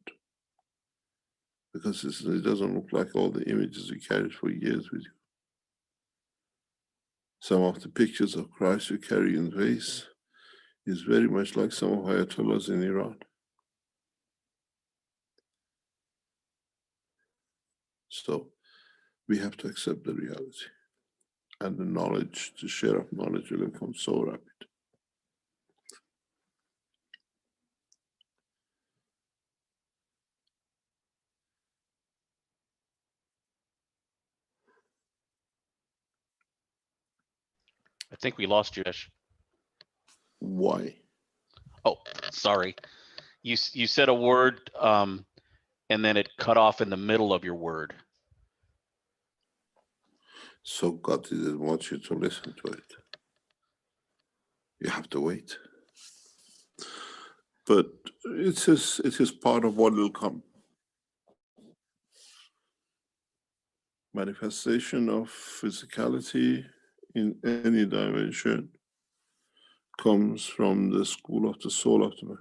Because it doesn't look like all the images you carried for years with you. Some of the pictures of Christ you carry in vase is very much like some of Ayatollahs in Iran. So we have to accept the reality, and the knowledge, the share of knowledge will become so rapid. I think we lost you, Keshe. Why? Oh, sorry. You said a word and then it cut off in the middle of your word. So God didn't want you to listen to it. You have to wait. But it is part of what will come. Manifestation of physicality in any dimension comes from the school of the soul of the man.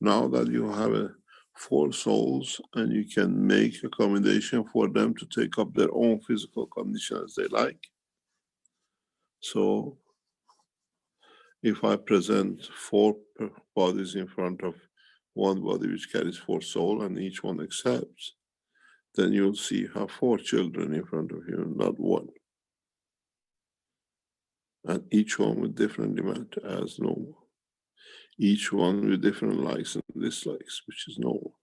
Now that you have 4 souls and you can make accommodation for them to take up their own physical condition as they like. So if I present 4 bodies in front of one body which carries 4 souls and each one accepts, then you'll see you have 4 children in front of you, not 1. And each one with different demand as normal. Each one with different likes and dislikes, which is normal.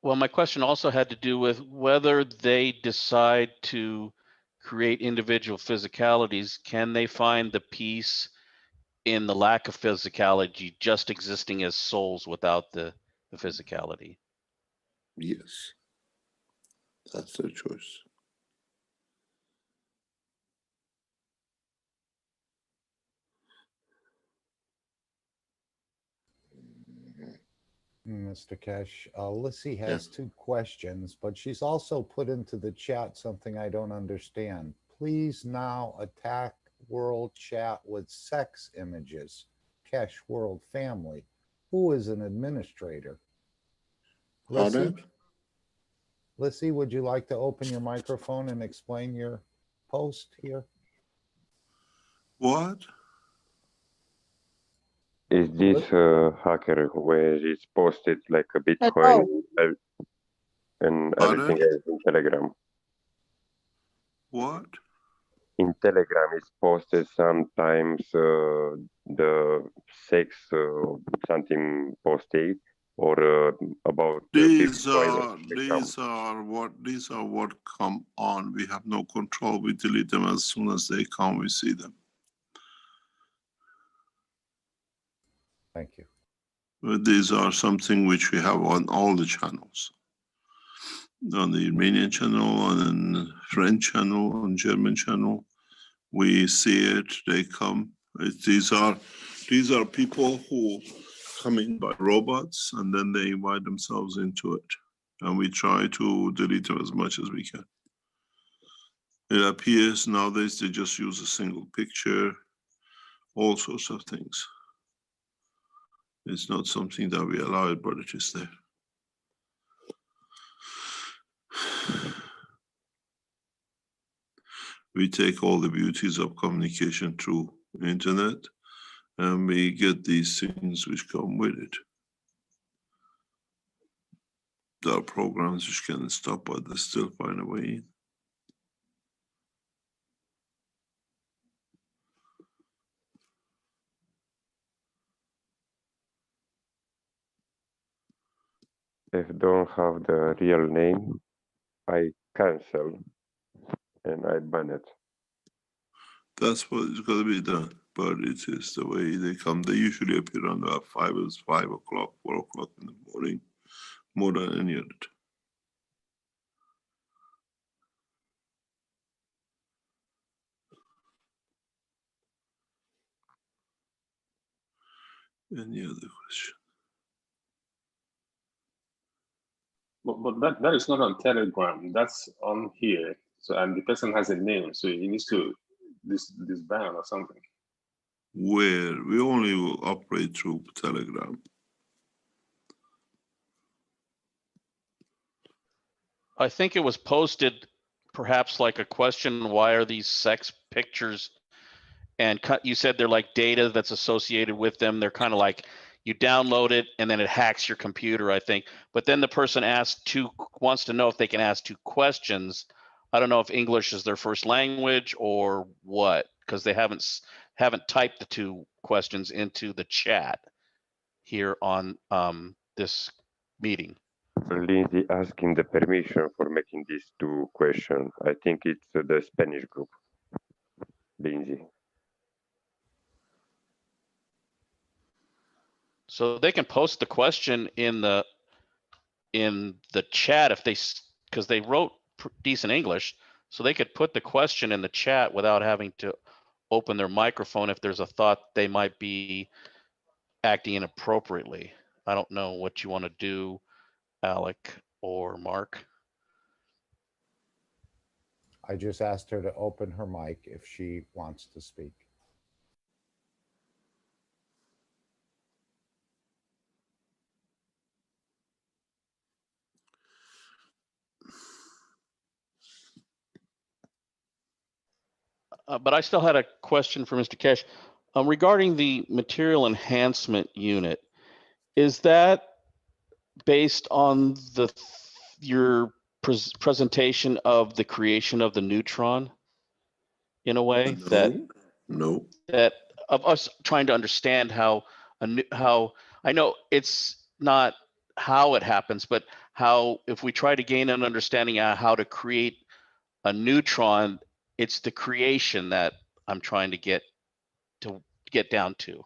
Well, my question also had to do with whether they decide to create individual physicalities, can they find the peace in the lack of physicality, just existing as souls without the physicality? Yes, that's their choice. Mr. Keshe, Lissy has 2 questions, but she's also put into the chat something I don't understand. Please now attack world chat with sex images. Keshe World Family. Who is an administrator? Lissy, Lissy, would you like to open your microphone and explain your post here? What? Is this hacker where it's posted like a Bitcoin Hello. and everything else in Telegram? What? In Telegram, it's posted sometimes the sex something posted or about These Bitcoin. are what come on. We have no control. We delete them as soon as they come. We see them. Thank you. But these are something which we have on all the channels. On the Armenian channel, on the French channel, on German channel, we see it. They come. These are people who come in by robots, and then they invite themselves into it, and we try to delete them as much as we can. It appears nowadays they just use a single picture, all sorts of things. It's not something that we allow it, but it is there. We take all the beauties of communication through the internet, and we get these things which come with it. There are programs which can stop, but they still find a way in. If don't have the real name, I cancel and I ban it. That's what is going to be done, but it is the way they come. They usually appear around about 5 o'clock, 4 o'clock in the morning, more than any other time. Any other question? But that is not on Telegram. That's on here. So and the person has a name, so he needs to disband or something. Where we only will operate through Telegram. I think it was posted perhaps like a question, why are these sex pictures? And you said they're like data that's associated with them. They're kind of like you download it and then it hacks your computer, I think. But then the person wants to know if they can ask 2 questions. I don't know if English is their first language or what, because they haven't typed the 2 questions into the chat here on this meeting. Lindsay asking the permission for making these 2 questions. I think it's the Spanish group. Lindsay. So they can post the question in the chat if they because they wrote decent English, so they could put the question in the chat without having to open their microphone if there's a thought they might be acting inappropriately. I don't know what you want to do, Alec or Mark. I just asked her to open her mic if she wants to speak. But I still had a question for Mr. Keshe. Regarding the material enhancement unit, is that based on your presentation of the creation of the neutron in a way No. that of us trying to understand how how I know it's not how it happens, but how if we try to gain an understanding of how to create a neutron, it's the creation that I'm trying to get down to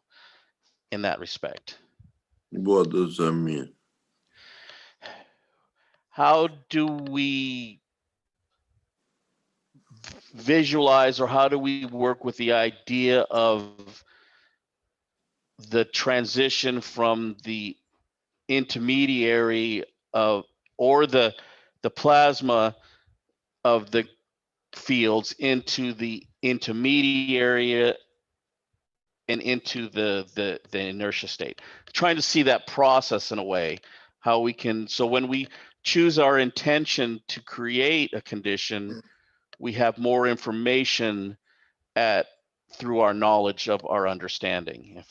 in that respect. What does that mean? How do we visualize, or how do we work with the idea of the transition from the intermediary of, or the plasma of the fields into the intermediary and into the inertia state? Trying to see that process in a way, how we can, so when we choose our intention to create a condition, we have more information through our knowledge of our understanding,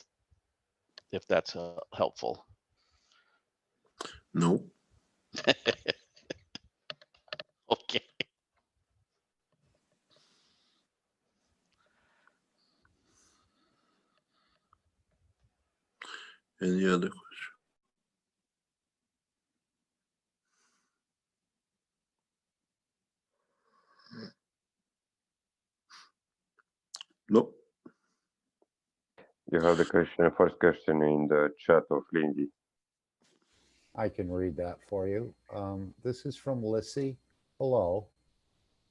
if that's helpful. No. Okay. Any other question? No. You have the question, first question in the chat of Lindy. I can read that for you. This is from Lissy. Hello.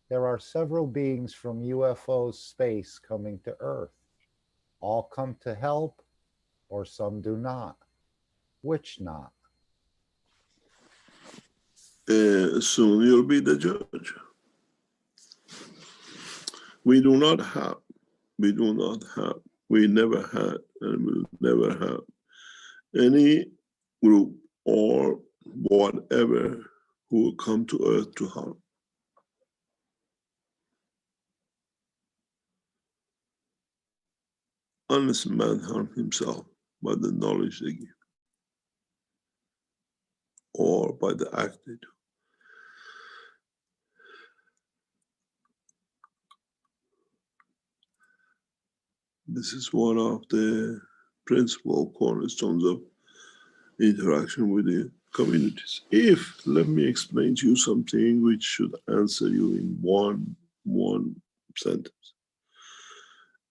There are several beings from UFO space coming to Earth. All come to help, or some do not. Which not? Soon you'll be the judge. We never have, we never had, and will never have any group or whatever who will come to Earth to harm. Unless man harm himself by the knowledge they give, or by the act they do. This is one of the principal cornerstones of interaction with the communities. Let me explain to you something which should answer you in one sentence.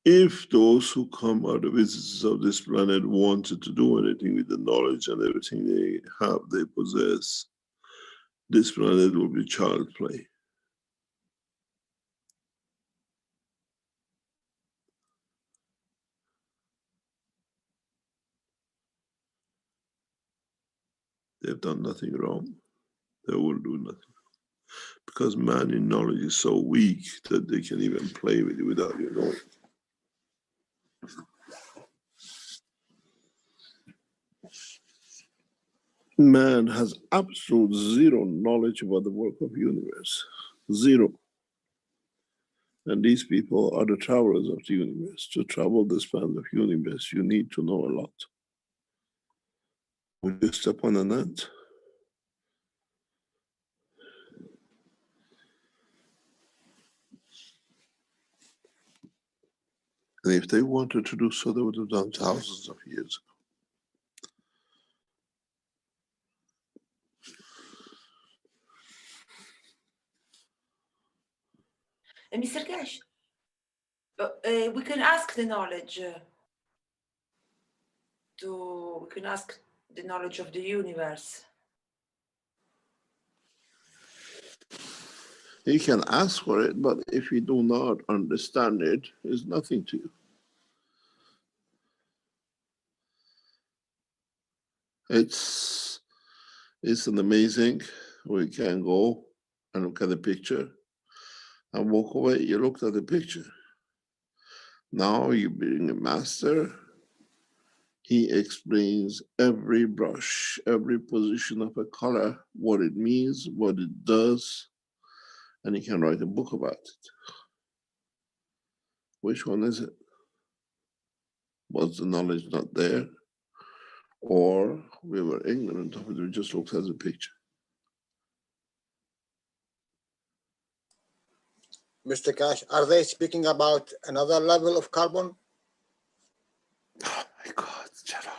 If those who come are the visitors of this planet wanted to do anything with the knowledge and everything they have, they possess, this planet will be child's play. They've done nothing wrong. They will do nothing. Because man in knowledge is so weak that they can even play with you without you knowing. Man has absolute zero knowledge about the work of the universe. Zero. And these people are the travelers of the universe. To travel the span of universe, you need to know a lot. When you step on an ant, and if they wanted to do so, they would have done thousands of years ago. Mr. Keshe, we can ask the knowledge we can ask the knowledge of the universe. You can ask for it, but if you do not understand it, it's nothing to you. It's an amazing. We can go and look at the picture and walk away. You looked at the picture. Now you being a master, he explains every brush, every position of a color, what it means, what it does, and he can write a book about it. Which one is it? Was the knowledge not there? Or we were ignorant of it, we just looked at the picture. Mr. Cash, are they speaking about another level of carbon? Oh my God, Gerald.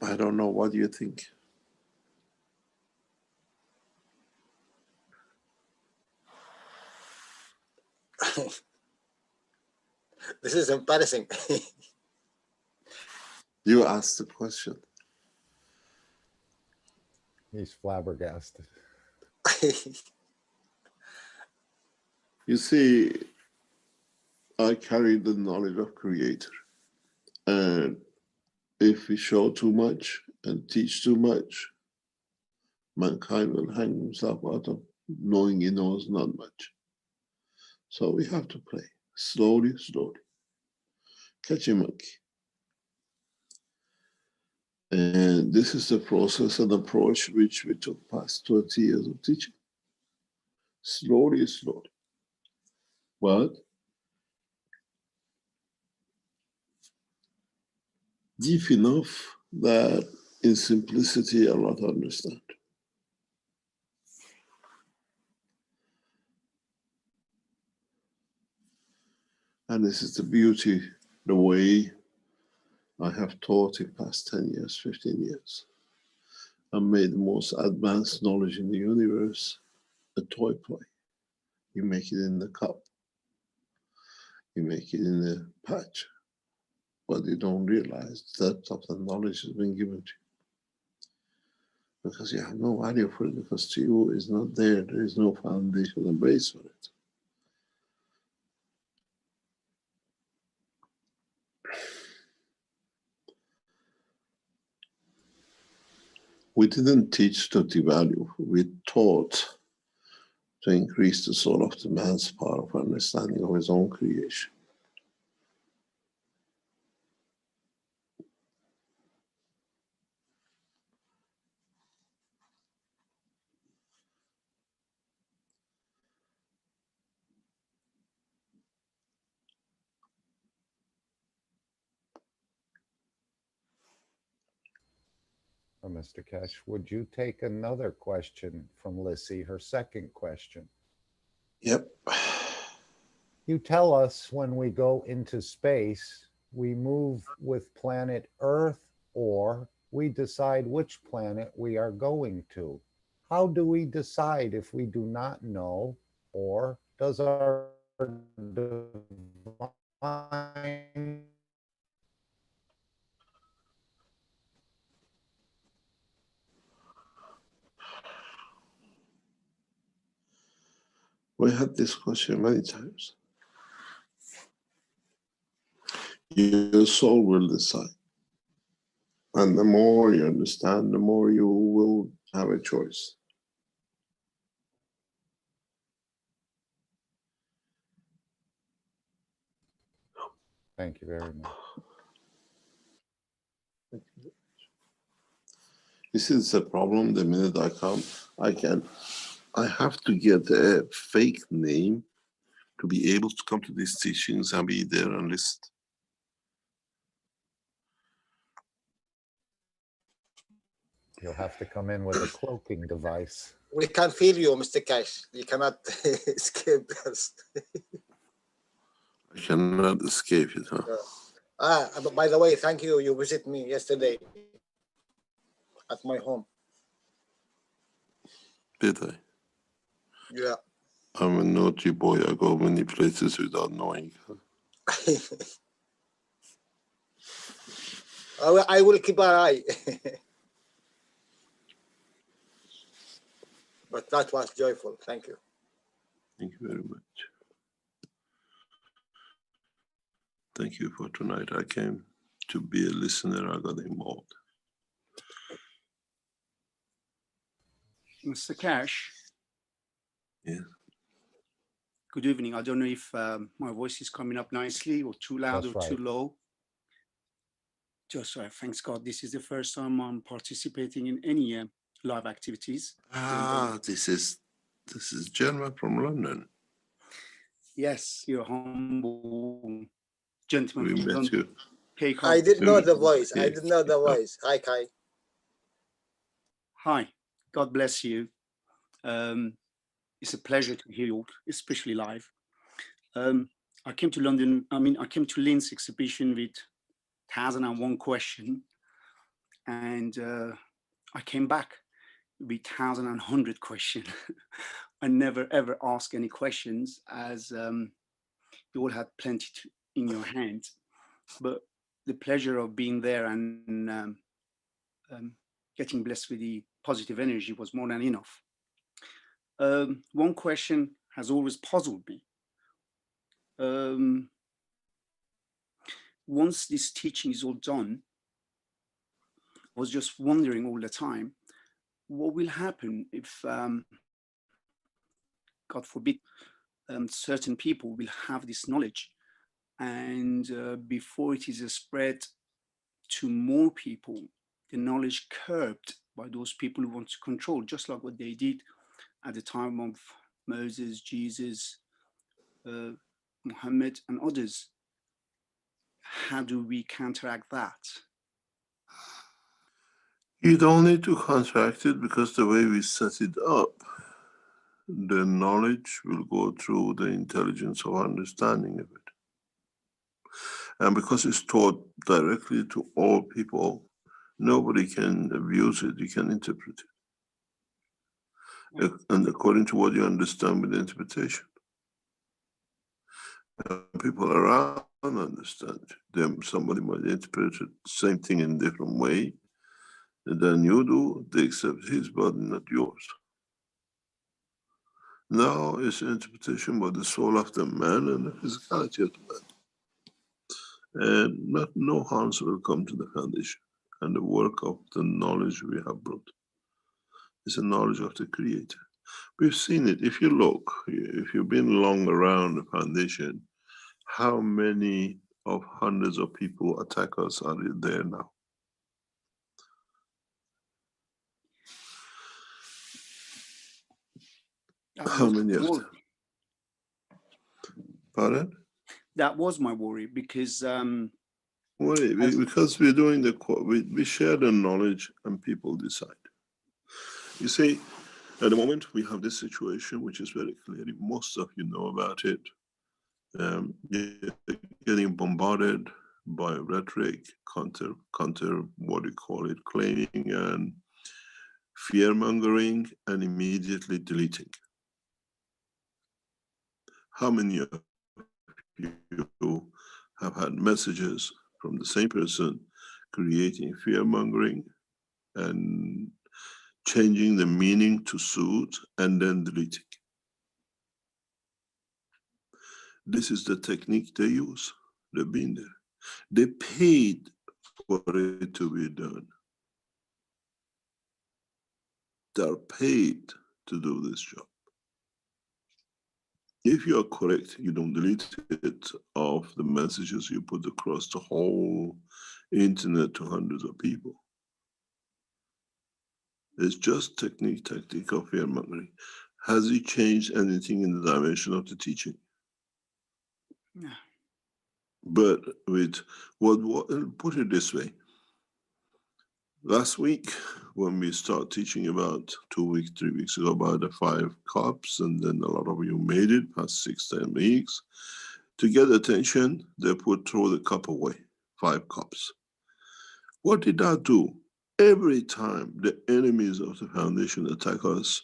I don't know, what do you think? This is embarrassing. You asked the question. He's flabbergasted. You see, I carry the knowledge of Creator. And if we show too much and teach too much, mankind will hang himself out of knowing he knows not much. So we have to play slowly, slowly. Catch a monkey. And this is the process and approach which we took past 20 years of teaching. Slowly, slowly. But deep enough that in simplicity a lot understand. And this is the beauty, the way I have taught in past 10 years, 15 years. I made the most advanced knowledge in the universe a toy play. You make it in the cup. You make it in the patch. But you don't realize the depth of the knowledge has been given to you. Because you have no value for it, because to you is not there. There is no foundation and base for it. We didn't teach to devalue. We taught to increase the soul of the man's power of understanding of his own creation. Mr. Keshe, would you take another question from Lissy, her second question? Yep. You tell us when we go into space, we move with planet Earth, or we decide which planet we are going to. How do we decide if we do not know, or does our divine We had this question many times. Your soul will decide. And the more you understand, the more you will have a choice. Thank you very much. This is the problem. The minute I come, I have to get a fake name to be able to come to these teachings and be there and listen. You'll have to come in with a cloaking device. We can feel you, Mr. Cash. You cannot escape us. I cannot escape it, huh? By the way, thank you. You visited me yesterday at my home. Did I? Yeah. I'm a naughty boy. I go many places without knowing. I will keep an eye. but that was joyful. Thank you. Thank you very much. Thank you for tonight. I came to be a listener. I got involved. Mr. Cash. Yeah. Good evening. I don't know if my voice is coming up nicely or too loud That's or too right. low. Just right. Thanks God. This is the first time I'm participating in any live activities. This is German from London. Yes, you're a humble gentleman We from met London. you. Hey, I did know the Yeah. voice. I did know the voice. Hi, Kai. Hi. God bless you. It's a pleasure to hear you, especially live. I came to London. I came to Lynn's exhibition with 1001 question, and I came back with 1100 question. I never ever ask any questions, as you all had plenty in your hands. But the pleasure of being there and getting blessed with the positive energy was more than enough. One question has always puzzled me. Once this teaching is all done, I was just wondering all the time, what will happen if, God forbid, certain people will have this knowledge, and before it is spread to more people, the knowledge curbed by those people who want to control, just like what they did at the time of Moses, Jesus, Muhammad, and others. How do we counteract that? You don't need to contract it, because the way we set it up, the knowledge will go through the intelligence of understanding of it. And because it's taught directly to all people, nobody can abuse it. You can interpret it. And according to what you understand with the interpretation. People around understand. Then somebody might interpret the same thing in a different way than you do. They accept his, but not yours. Now it's an interpretation by the soul of the man and the physicality of the man. And no harms will come to the foundation and the work of the knowledge we have brought. It's a knowledge of the Creator. We've seen it. If you look, if you've been long around the foundation, how many of hundreds of people attack us are there now? How many of them? Pardon? That was my worry, because because we're doing we share the knowledge and people decide. You see, at the moment we have this situation which is very clear. Most of you know about it. You're getting bombarded by rhetoric, counter, what do you call it, claiming and fear mongering, and immediately deleting. How many of you have had messages from the same person creating fear mongering and changing the meaning to suit and then deleting? This is the technique they use. They've been there. They paid for it to be done. They're paid to do this job. If you are correct, you don't delete it off the messages you put across the whole internet to hundreds of people. It's just tactic of fear mongering. Has it changed anything in the dimension of the teaching? No. But with put it this way. Last week, when we start teaching about 2 weeks, 3 weeks ago about the 5 cups, and then a lot of you made it past 6, 10 weeks, to get attention, they throw the cup away, 5 cups. What did that do? Every time the enemies of the foundation attack us,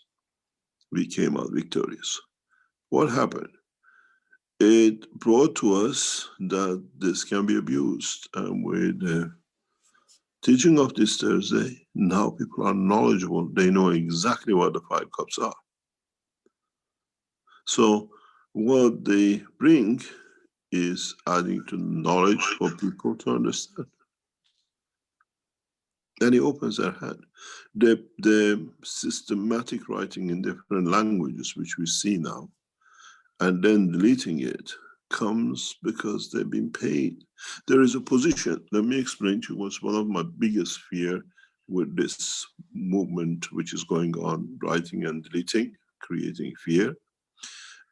we came out victorious. What happened? It brought to us that this can be abused, and with the Teaching of this Thursday, now people are knowledgeable. They know exactly what the 5 cups are. So what they bring is adding to knowledge for people to understand. And it opens their hand. The systematic writing in different languages, which we see now, and then deleting it, comes because they've been paid. There is a position. Let me explain to you what's one of my biggest fear with this movement which is going on, writing and deleting, creating fear,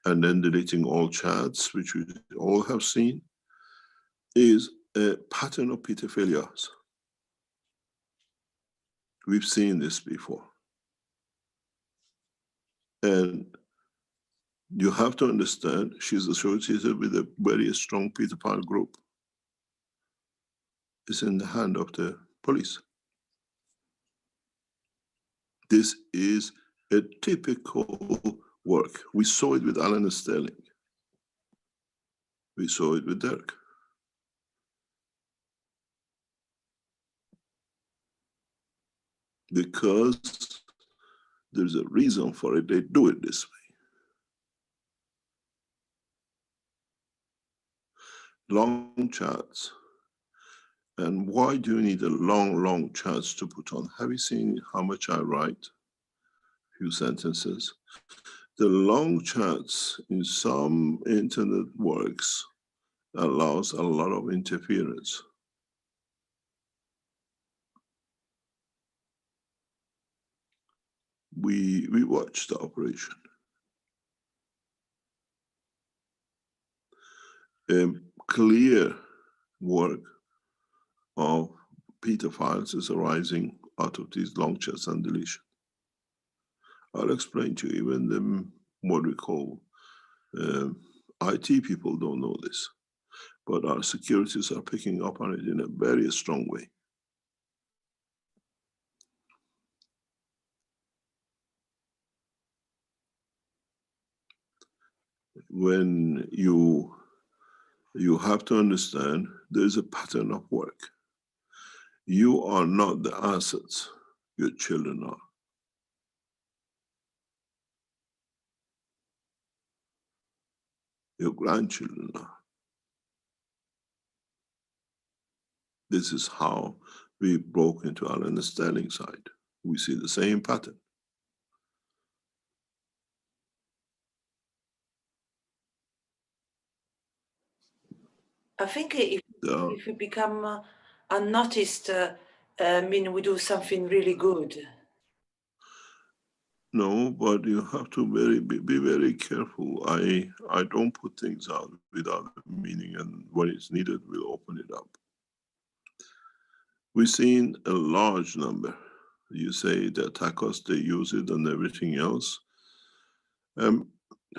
and then deleting all chats, which we all have seen, is a pattern of pedophilia. We've seen this before. And you have to understand, she's associated with a very strong pedophile group. It's in the hand of the police. This is a typical work. We saw it with Alan Sterling. We saw it with Derek. Because there's a reason for it, they do it this way. Long chats. And why do you need a long chats to put on? Have you seen how much I write? Few sentences. The long chats in some internet works allows a lot of interference. We watched the operation. A clear work of pedophiles is arising out of these long chats and deletion. I'll explain to you, even the, what we call IT people don't know this, but our securities are picking up on it in a very strong way. When you have to understand there's a pattern of work. You are not the assets, your children are. Your grandchildren are. This is how we broke into our understanding side. We see the same pattern. I think if we become unnoticed, I mean, we do something really good. No, but you have to be very careful. I don't put things out without meaning, and when it's needed, we'll open it up. We've seen a large number. You say they attack us, they use it and everything else.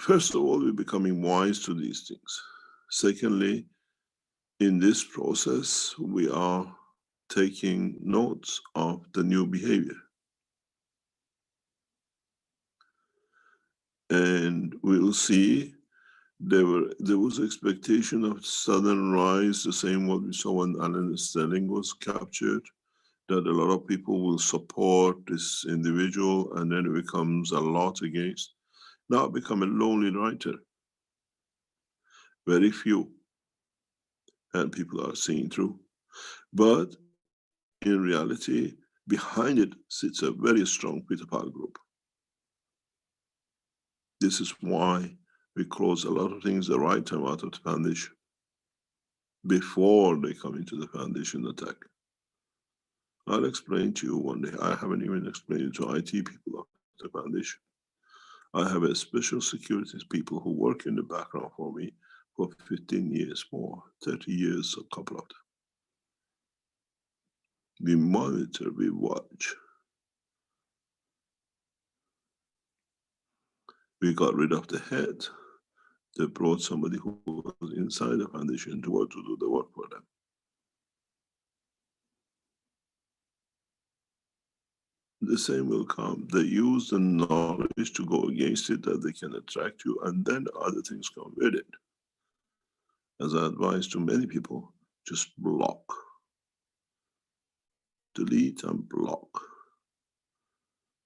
First of all, we're becoming wise to these things. Secondly, in this process, we are taking notes of the new behavior. And we'll see there was expectation of sudden rise, the same what we saw when Alan Sterling was captured, that a lot of people will support this individual, and then it becomes a lot against. Now it become a lonely writer. Very few. And people are seeing through. But in reality, behind it sits a very strong pedophile group. This is why we close a lot of things the right time out of the foundation, before they come into the foundation attack. I'll explain to you one day. I haven't even explained it to IT people of the foundation. I have a special securities people who work in the background for me for 15 years more, 30 years, a couple of them. We monitor, we watch. We got rid of the head. They brought somebody who was inside the foundation to do the work for them. The same will come. They use the knowledge to go against it, that they can attract you, and then other things come with it. As I advise to many people, just block. delete and block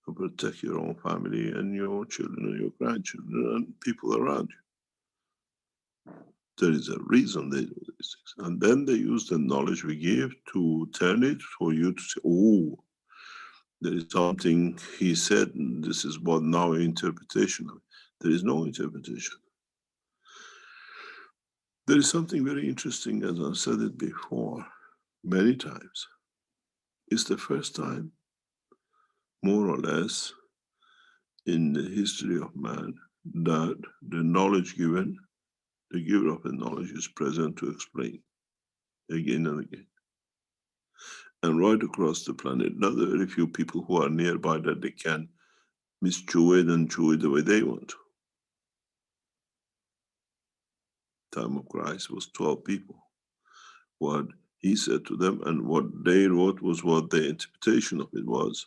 and protect your own family and your children and your grandchildren and people around you. There is a reason they do these things. And then they use the knowledge we give to turn it for you to say, oh, there is something he said, and this is what now interpretation of it. There is no interpretation. There is something very interesting, as I've said it before, many times. It's the first time, more or less, in the history of man, that the knowledge given, the giver of the knowledge is present to explain again and again. And right across the planet, not very few people who are nearby that they can mischew it and chew it the way they want. Time of Christ was 12 people. What he said to them and what they wrote was what their interpretation of it was.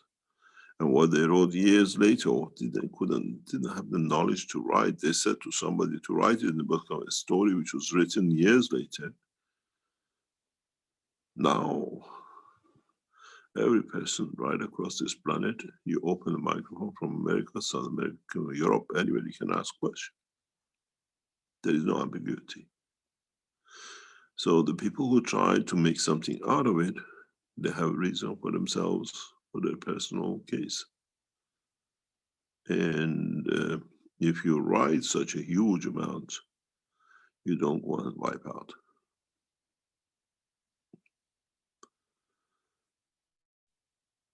And what they wrote years later, didn't have the knowledge to write. They said to somebody to write it in the book of a story which was written years later. Now, every person right across this planet, you open a microphone from America, South America, Europe, anywhere you can ask questions. There is no ambiguity. So the people who try to make something out of it, they have reason for themselves, for their personal case. And if you write such a huge amount, you don't want to wipe out.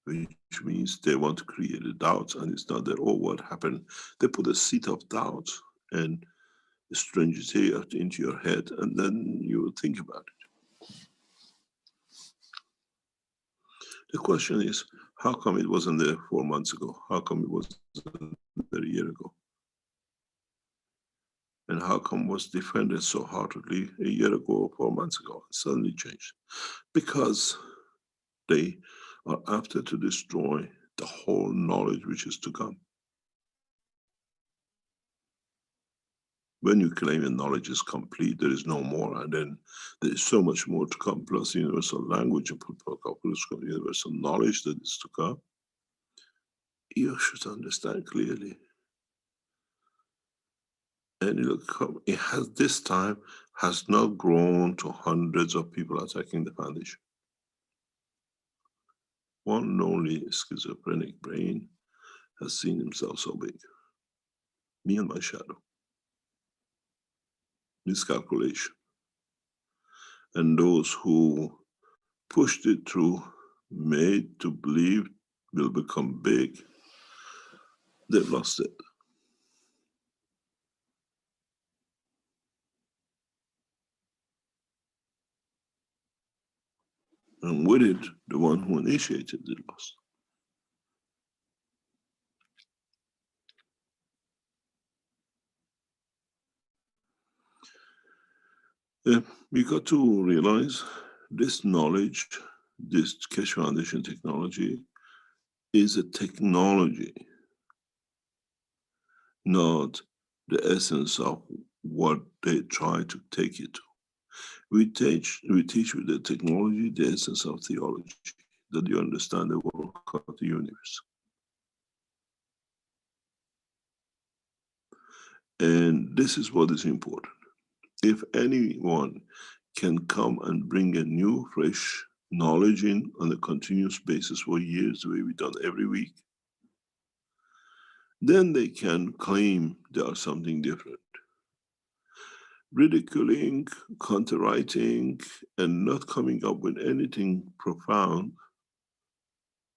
Which means they want to create a doubt, and it's not that, oh, what happened? They put a seed of doubt and strangity into your head, and then you think about it. The question is, how come it wasn't there 4 months ago? How come it wasn't there a year ago? And how come it was defended so heartily a year ago or 4 months ago and suddenly changed? Because they are after to destroy the whole knowledge which is to come. When you claim your knowledge is complete, there is no more, and then there is so much more to come, plus universal language and universal knowledge that is to come. You should understand clearly. And it has this time has not grown to hundreds of people attacking the foundation. One lonely schizophrenic brain has seen himself so big. Me and my shadow. Miscalculation. And those who pushed it through, made to believe will become big, they've lost it. And with it, the one who initiated it lost. We got to realize this knowledge, this Keshe Foundation technology, is a technology, not the essence of what they try to take it to. We teach with the technology the essence of theology, that you understand the work of the universe. And this is what is important. If anyone can come and bring a new, fresh knowledge in on a continuous basis for years, the way we've done every week, then they can claim they are something different. Ridiculing, counterwriting, and not coming up with anything profound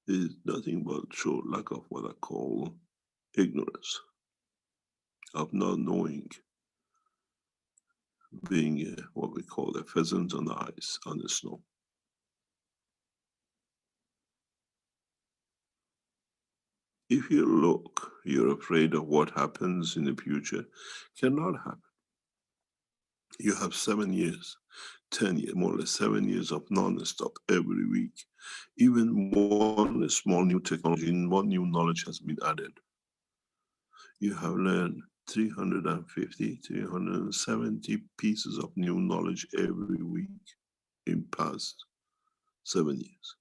is nothing but show lack of what I call ignorance, of not knowing, being what we call a pheasant on the ice, on the snow. If you look, you're afraid of what happens in the future. Cannot happen. You have 7 years, 10 years, more or less 7 years of non-stop every week. Even one small new technology, one new knowledge has been added. You have learned 350, 370 pieces of new knowledge every week in past 7 years.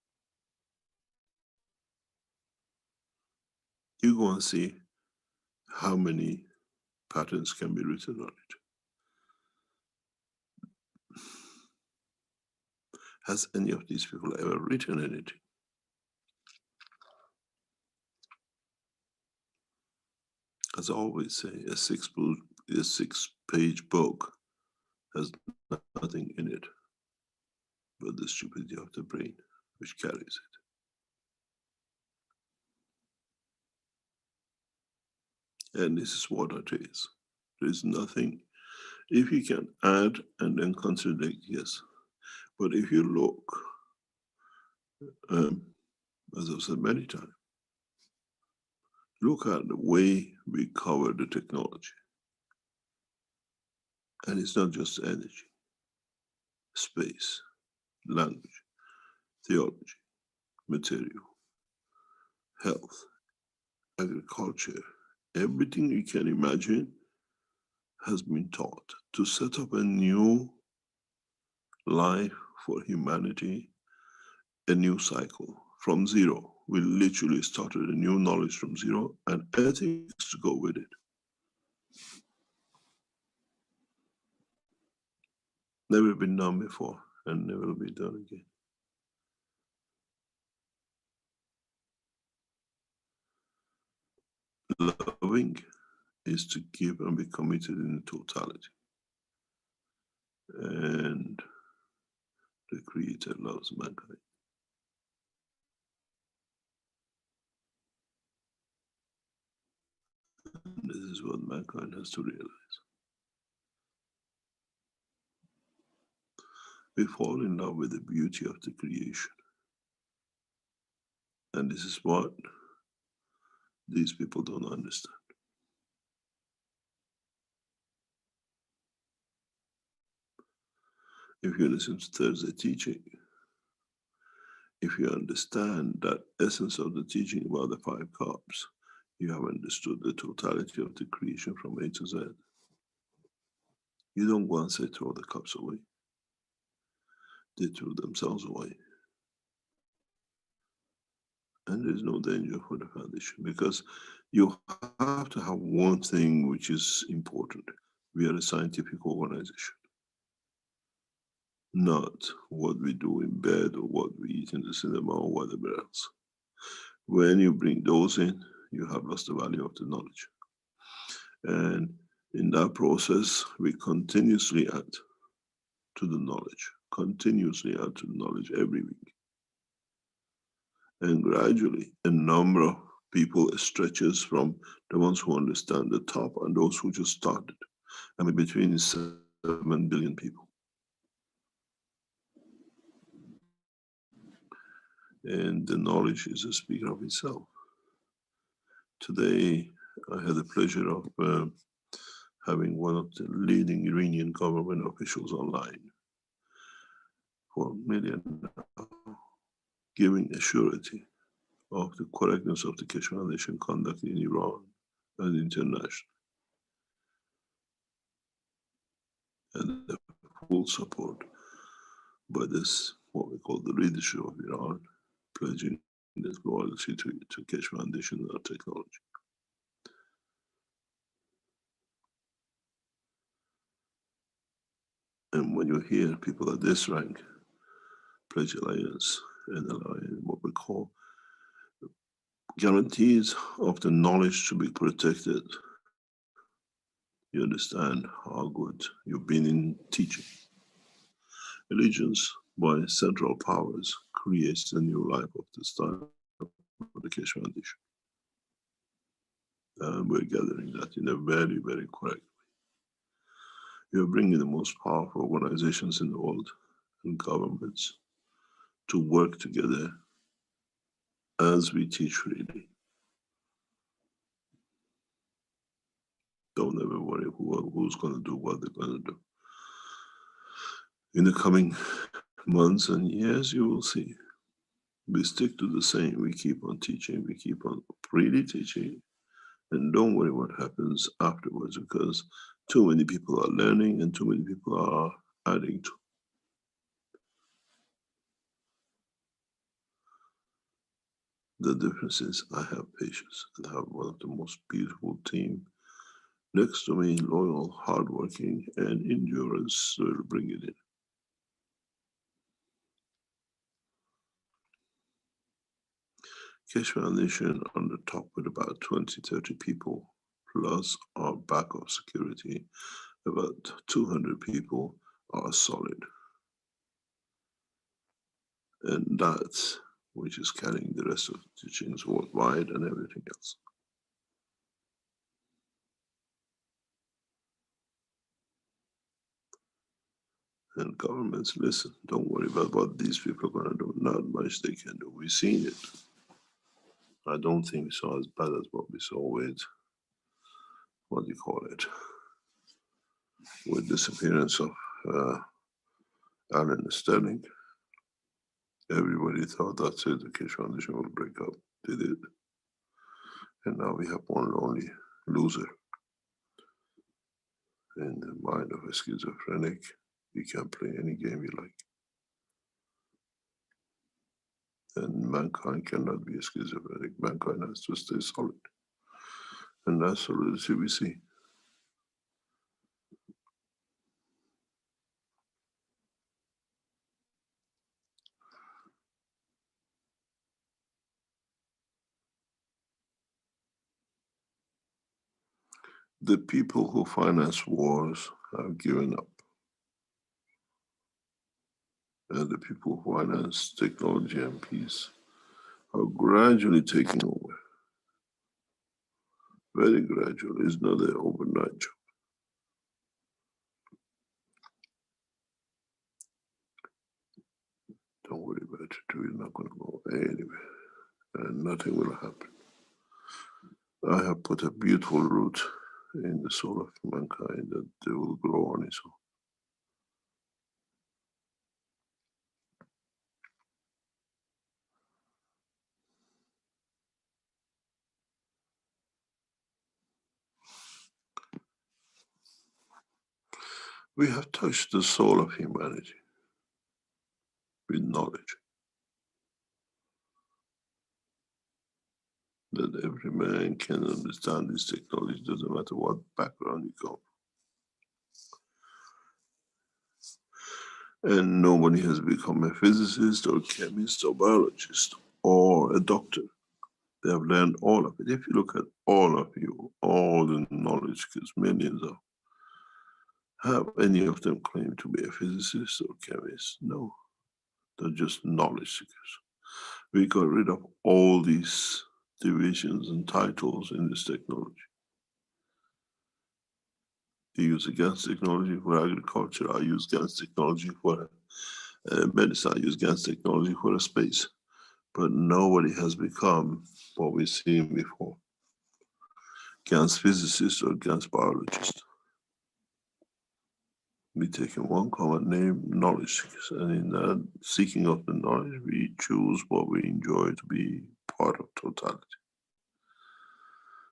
you go and see how many patterns can be written on it. Has any of these people ever written anything? As I always say, a six-page book has nothing in it but the stupidity of the brain which carries it. And this is what it is. There is nothing. If you can add and then contradict, yes. But if you look, as I've said many times, look at the way we cover the technology. And it's not just energy, space, language, theology, material, health, agriculture, everything you can imagine has been taught to set up a new life for humanity, a new cycle from zero. We literally started a new knowledge from zero and ethics to go with it. Never been done before and never will be done again. Loving is to give and be committed in totality. And the Creator loves mankind. And this is what mankind has to realize. We fall in love with the beauty of the creation. And this is what these people don't understand. If you listen to Thursday teaching, if you understand that essence of the teaching about the 5 cups, you have understood the totality of the creation from A to Z. You don't go and say throw the cups away. They threw themselves away. And there's no danger for the foundation because you have to have one thing which is important. We are a scientific organization, not what we do in bed or what we eat in the cinema or whatever else. When you bring those in, you have lost the value of the knowledge. And in that process, we continuously add to the knowledge, continuously add to the knowledge every week. And gradually, a number of people stretches from the ones who understand the top and those who just started. I mean, between 7 billion people. And the knowledge is a speaker of itself. Today, I had the pleasure of having one of the leading Iranian government officials online for a million, giving a surety of the correctness of the Keshe Foundation conduct in Iran and international. And the full support by this, what we call the leadership of Iran, pledging its loyalty to Keshe Foundation and our technology. And when you hear people at this rank pledge alliance and ally in what we call guarantees of the knowledge to be protected, you understand how good you've been in teaching. Allegiance by central powers creates a new life of the style of the Keshe Foundation. And we're gathering that in a very, very correct way. You're bringing the most powerful organizations in the world and governments to work together as we teach freely. Don't ever worry who's going to do what they're going to do. In the coming months and years, you will see. We stick to the same. We keep on teaching. We keep on freely teaching. And don't worry what happens afterwards because too many people are learning and too many people are adding to. The difference is I have patience and have one of the most beautiful team next to me, loyal, hardworking, and endurance will bring it in. Keshe Foundation on the top with about 20, 30 people, plus our backup security, about 200 people are solid. And that's which is carrying the rest of the teachings worldwide and everything else. And governments, listen, don't worry about what these people are going to do. Not much they can do. We've seen it. I don't think we saw as bad as what we saw with, what do you call it, with disappearance of Alan Sterling. Everybody thought that's it, the Keshe Foundation will break up. They did. And now we have one lonely loser in the mind of a schizophrenic. You can play any game you like. And mankind cannot be a schizophrenic. Mankind has to stay solid. And that's solidity we see. The people who finance wars have given up. And the people who finance technology and peace are gradually taking over. Very gradually. It's not an overnight job. Don't worry about it. We're not going to go anywhere. And nothing will happen. I have put a beautiful root in the soul of mankind that they will grow on its own. We have touched the soul of humanity with knowledge. That every man can understand this technology, doesn't matter what background you come from. And nobody has become a physicist or chemist or biologist or a doctor. They have learned all of it. If you look at all of you, all the knowledge, because millions of, have any of them claim to be a physicist or chemist? No, they're just knowledge seekers. We got rid of all these divisions and titles in this technology. You use GANs technology for agriculture. I use GANs technology for medicine. I use GANs technology for space. But nobody has become what we've seen before. GANs physicist or GANs biologist. We take one common name, knowledge, and in that seeking of the knowledge, we choose what we enjoy to be part of totality.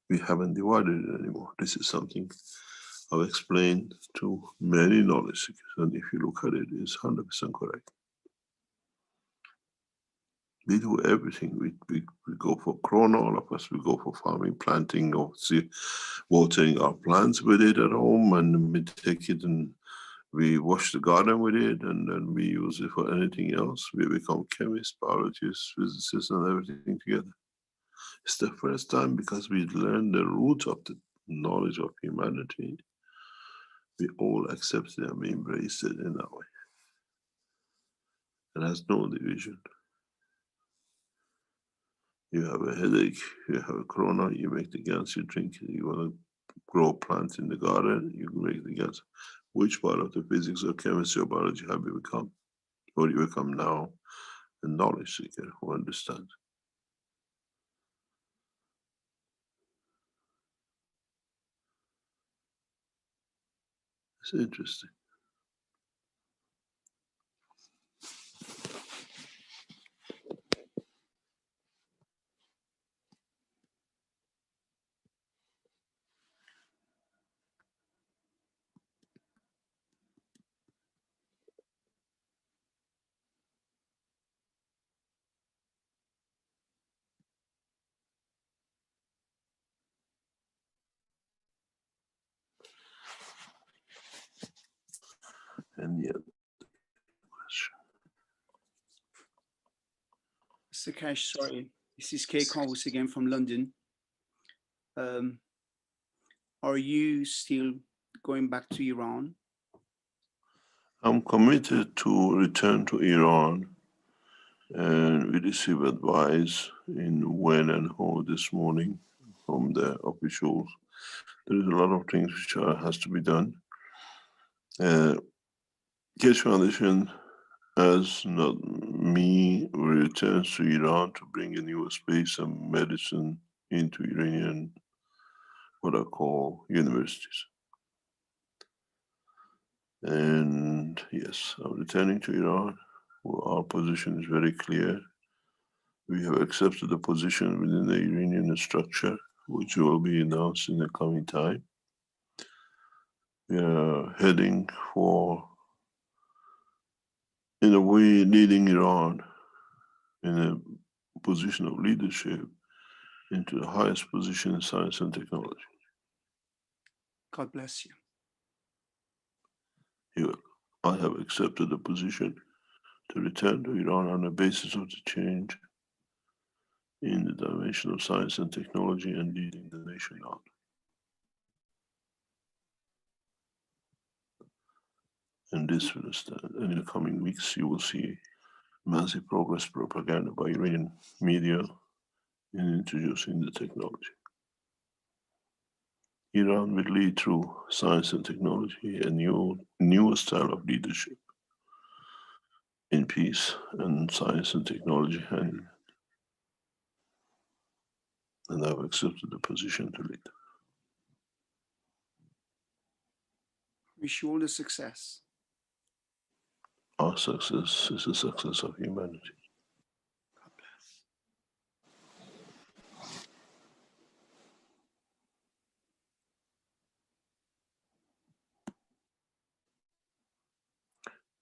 We haven't divided it anymore. This is something I've explained to many knowledge seekers, and if you look at it, it's 100% correct. We do everything. We go for corona, all of us. We go for farming, planting, or watering our plants with it at home, and we take it and we wash the garden with it, and then we use it for anything else. We become chemists, biologists, physicists, and everything together. It's the first time because we learned the root of the knowledge of humanity. We all accept it and we embrace it in that way. It has no division. You have a headache, you have a corona, you make the GANs, you drink it. You want to grow plants in the garden, you make the GANs. Which part of the physics or chemistry or biology have you become? Or do you become now a knowledge seeker who understands? It's interesting. Any other question? Mr. Keshe, sorry, this is Kay Converse again from London. Are you still going back to Iran? I'm committed to return to Iran, and we received advice in when and how this morning from the officials. There is a lot of things which has to be done. Keshe Foundation, as not me, returns to Iran to bring a new space and medicine into Iranian, what I call universities. And yes, I'm returning to Iran. Our position is very clear. We have accepted a position within the Iranian structure, which will be announced in the coming time. We are heading for, in a way, leading Iran in a position of leadership into the highest position in science and technology. God bless you. I have accepted the position to return to Iran on the basis of the change in the dimension of science and technology and leading the nation out. And this will stand. And in the coming weeks, you will see massive progress propaganda by Iranian media in introducing the technology. Iran will lead through science and technology, a new style of leadership in peace and science and technology, and I've accepted the position to lead. Wish you all the success. Our success is the success of humanity. God bless.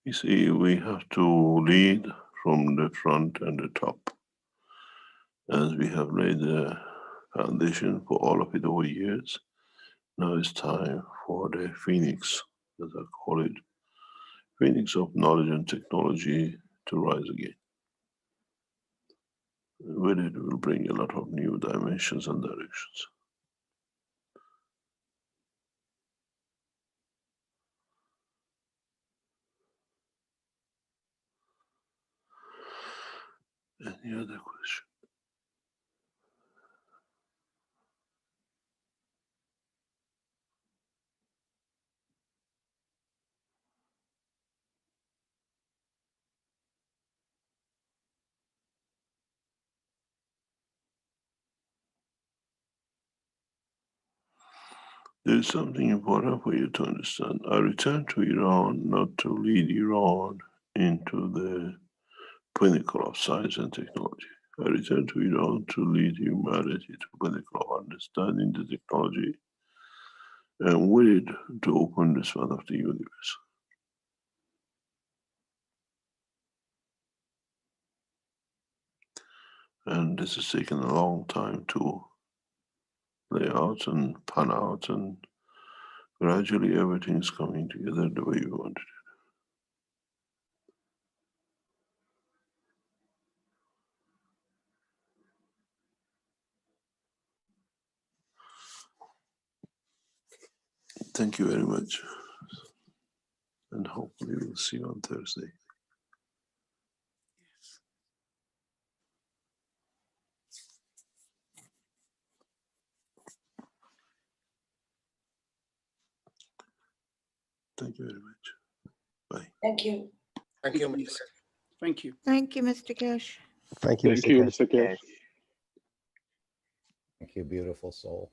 You see, we have to lead from the front and the top, as we have laid the foundation for all of it over years. Now it's time for the phoenix, as I call it, phoenix of knowledge and technology to rise again. With it will bring a lot of new dimensions and directions. Any other question? There is something important for you to understand. I returned to Iran not to lead Iran into the pinnacle of science and technology. I returned to Iran to lead humanity to the pinnacle of understanding the technology and with it to open the span of the universe. And this has taken a long time to lay out and pan out, and gradually everything is coming together the way we wanted it. Thank you very much. And hopefully we'll see you on Thursday. Thank you very much. Bye. Thank you. Thank you, Mr. Thank you. Thank you, Mr. Keshe. Thank you, Thank Mr. you, Keshe. Mr. Keshe. Thank you, beautiful soul.